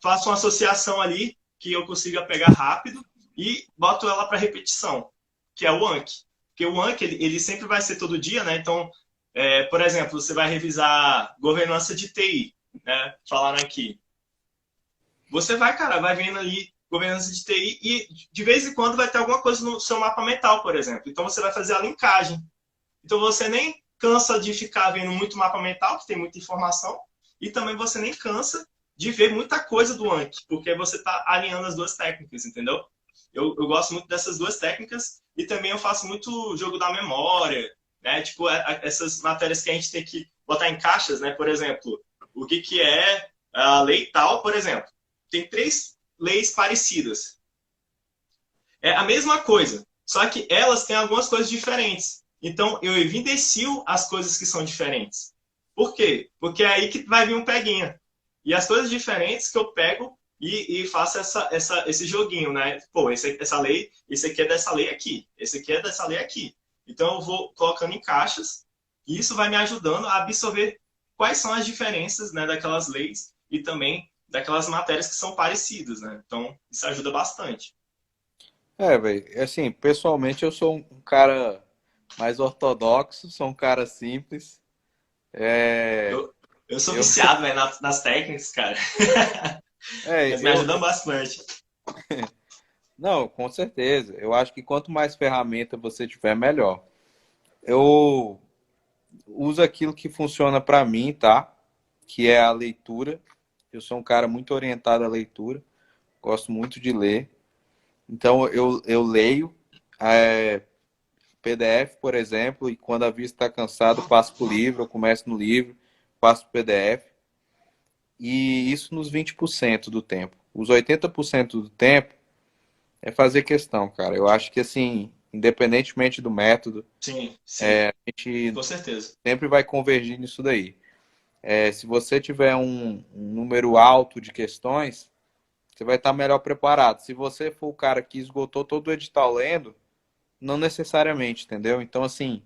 faço uma associação ali que eu consiga pegar rápido e boto ela para repetição, que é o Anki. Porque o Anki, ele sempre vai ser todo dia, né? Então, por exemplo, você vai revisar governança de TI, né? Falaram aqui. Você vai vendo ali governança de TI e de vez em quando vai ter alguma coisa no seu mapa mental, por exemplo. Então, você vai fazer a linkagem. Então, você nem cansa de ficar vendo muito mapa mental, que tem muita informação, e também você nem cansa de ver muita coisa do Anki, porque você está alinhando as duas técnicas, entendeu? eu gosto muito dessas duas técnicas e também eu faço muito jogo da memória, né? Tipo, essas matérias que a gente tem que botar em caixas, né? Por exemplo, o que é a lei tal, por exemplo. Tem 3 leis parecidas. É a mesma coisa, só que elas têm algumas coisas diferentes. Então, eu evidencio as coisas que são diferentes. Por quê? Porque é aí que vai vir um peguinha. E as coisas diferentes que eu pego e faço esse joguinho, né? Pô, essa lei, esse aqui é dessa lei aqui, esse aqui é dessa lei aqui. Então, eu vou colocando em caixas e isso vai me ajudando a absorver quais são as diferenças, né, daquelas leis e também daquelas matérias que são parecidas, né? Então, isso ajuda bastante. Velho, assim, pessoalmente eu sou um cara mais ortodoxo, sou um cara simples. É, Eu sou eu, viciado, né, nas técnicas, cara. é, Mas me eu, ajudam bastante. não, com certeza. Eu acho que quanto mais ferramenta você tiver, melhor. Eu uso aquilo que funciona para mim, tá? Que é a leitura. Eu sou um cara muito orientado à leitura, gosto muito de ler. Então eu leio PDF, por exemplo, e quando a vista está cansada, passo para o livro, eu começo no livro, passo para o PDF. E isso nos 20% do tempo. Os 80% do tempo é fazer questão, cara. Eu acho que, assim, independentemente do método, Sim, sim, a gente com certeza. sempre vai convergir nisso daí. Se você tiver um número alto de questões, você vai estar melhor preparado. Se você for o cara que esgotou todo o edital lendo, não necessariamente, entendeu? Então, assim,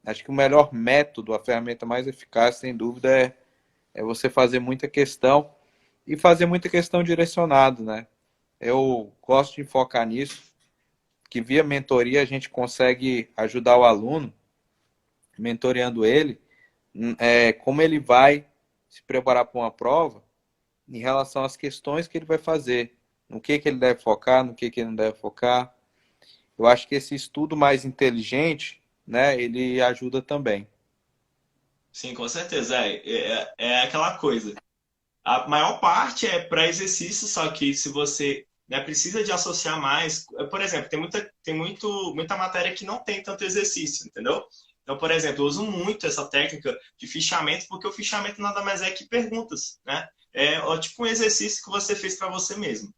acho que o melhor método, a ferramenta mais eficaz, sem dúvida, é você fazer muita questão e fazer muita questão direcionado, né? Eu gosto de focar nisso, que via mentoria a gente consegue ajudar o aluno, mentoreando ele, como ele vai se preparar para uma prova em relação às questões que ele vai fazer, no que ele deve focar, no que ele não deve focar. Eu acho que esse estudo mais inteligente, né, ele ajuda também. Sim, com certeza. É aquela coisa. A maior parte é para exercício, só que se você, né, precisa de associar mais, por exemplo, muita matéria que não tem tanto exercício, entendeu? Então, por exemplo, eu uso muito essa técnica de fichamento, porque o fichamento nada mais é que perguntas, né? É tipo um exercício que você fez para você mesmo.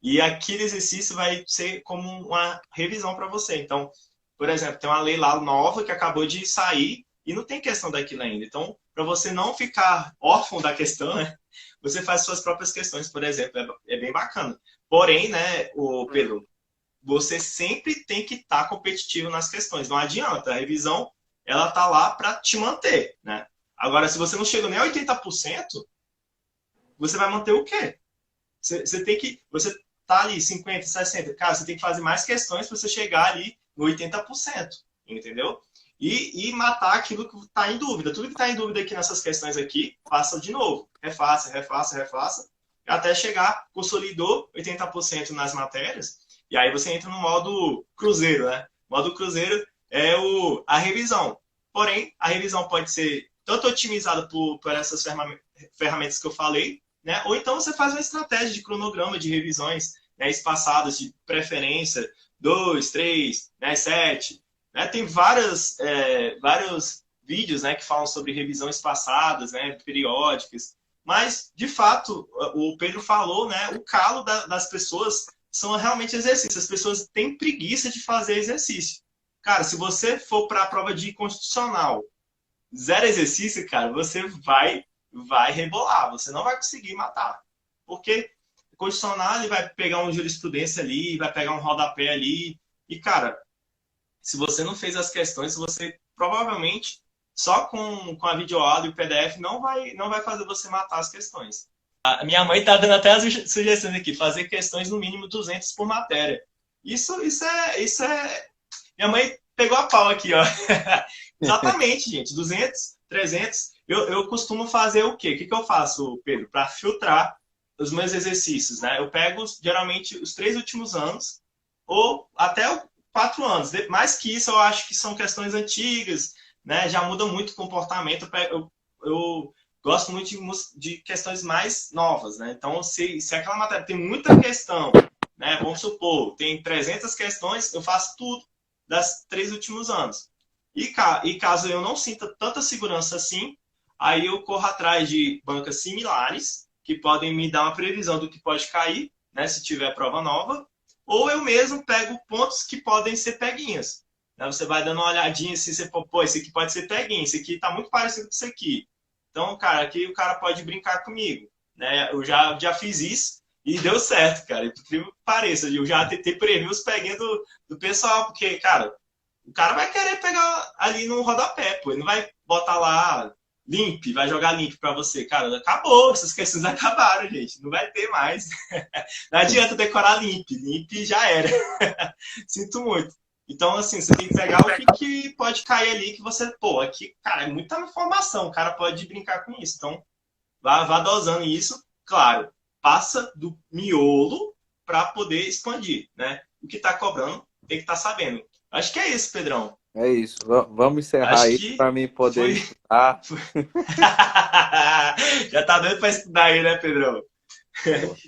E aquele exercício vai ser como uma revisão para você. Então, por exemplo, tem uma lei lá nova que acabou de sair e não tem questão daquilo ainda. Então, para você não ficar órfão da questão, né, você faz suas próprias questões, por exemplo. É bem bacana. Porém, né, o Pedro, você sempre tem que estar competitivo nas questões. Não adianta. A revisão, ela tá lá para te manter, né? Agora, se você não chega nem a 80%, você vai manter o quê? Você tem que. Você tá ali 50, 60. Cara, você tem que fazer mais questões para você chegar ali no 80%. Entendeu? E matar aquilo que está em dúvida. Tudo que está em dúvida aqui nessas questões aqui, faça de novo. Refaça, refaça, refaça. Até chegar, consolidou 80% nas matérias. E aí você entra no modo cruzeiro, né? Modo cruzeiro é a revisão. Porém, a revisão pode ser tanto otimizada por essas ferramentas que eu falei, né? Ou então você faz uma estratégia de cronograma de revisões, né, espaçadas de preferência, 2, 3, né, 7. Né? Tem vários vídeos, né, que falam sobre revisão espaçadas, né, periódicas. Mas, de fato, o Pedro falou, né, o calo das pessoas são realmente exercícios. As pessoas têm preguiça de fazer exercício. Cara, se você for para a prova de constitucional, zero exercício, cara, você vai rebolar, você não vai conseguir matar. Porque o condicional ele vai pegar uma jurisprudência ali, vai pegar um rodapé ali. E, cara, se você não fez as questões, você provavelmente, só com a videoaula e o PDF, não vai fazer você matar as questões. A minha mãe tá dando até as sugestões aqui, fazer questões no mínimo 200 por matéria. Isso é... Minha mãe pegou a pau aqui, ó. Exatamente, gente. 200, 300. Eu costumo fazer o quê? O que eu faço, Pedro? Para filtrar os meus exercícios, né? Eu pego, geralmente, os 3 últimos anos ou até 4 anos. Mais que isso, eu acho que são questões antigas, né? Já muda muito o comportamento. Eu gosto muito de questões mais novas, né? Então, se aquela matéria tem muita questão né? Vamos supor, tem 300 questões, eu faço tudo das 3 últimos anos. E caso eu não sinta tanta segurança assim, aí eu corro atrás de bancas similares, que podem me dar uma previsão do que pode cair, né, se tiver prova nova, ou eu mesmo pego pontos que podem ser peguinhas. Né? Você vai dando uma olhadinha assim, você fala, pô, esse aqui pode ser peguinho, esse aqui tá muito parecido com esse aqui. Então, cara, aqui o cara pode brincar comigo. Né? Eu já fiz isso e deu certo, cara. Por incrível que pareça, eu já tentei prever os peguinhos do pessoal, porque, cara, o cara vai querer pegar ali no rodapé, pô. Ele não vai botar lá limp, vai jogar limp pra você. Cara, acabou. Essas questões acabaram, gente. Não vai ter mais. Não adianta decorar limp. Limp já era. Sinto muito. Então, assim, você tem que pegar o que pode cair ali que você... Pô, aqui, cara, é muita informação. O cara pode brincar com isso. Então, vá dosando isso. Claro, passa do miolo para poder expandir, né? O que está cobrando tem que estar sabendo. Acho que é isso, Pedrão. É isso. Vamos encerrar Acho aí que para mim poder foi... estudar. Já tá doido para estudar aí, né, Pedrão?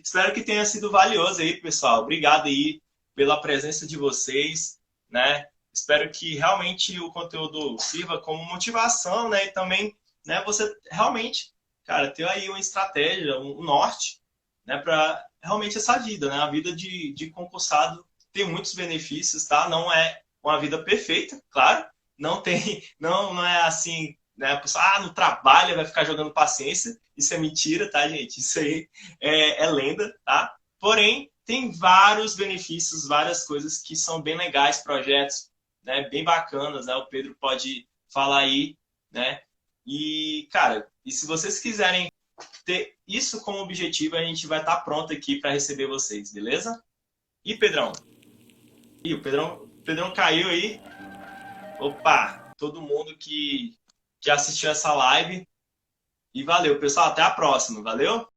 Espero que tenha sido valioso aí, pessoal. Obrigado aí pela presença de vocês, né? Espero que realmente o conteúdo sirva como motivação, né? E também, né, você realmente, cara, ter aí uma estratégia, um norte, né, para realmente essa vida, né? A vida de concursado tem muitos benefícios, tá? Não é uma vida perfeita, claro. Não tem, não é assim, né? A pessoa, não trabalha, vai ficar jogando paciência. Isso é mentira, tá, gente? Isso aí é lenda, tá? Porém, tem vários benefícios, várias coisas que são bem legais, projetos, né, bem bacanas, né? O Pedro pode falar aí, né? E, cara, e se vocês quiserem ter isso como objetivo, a gente vai estar pronto aqui para receber vocês, beleza? E Pedrão? Ih, o Pedrão caiu aí. Opa, todo mundo que assistiu essa live. E valeu, pessoal. Até a próxima. Valeu?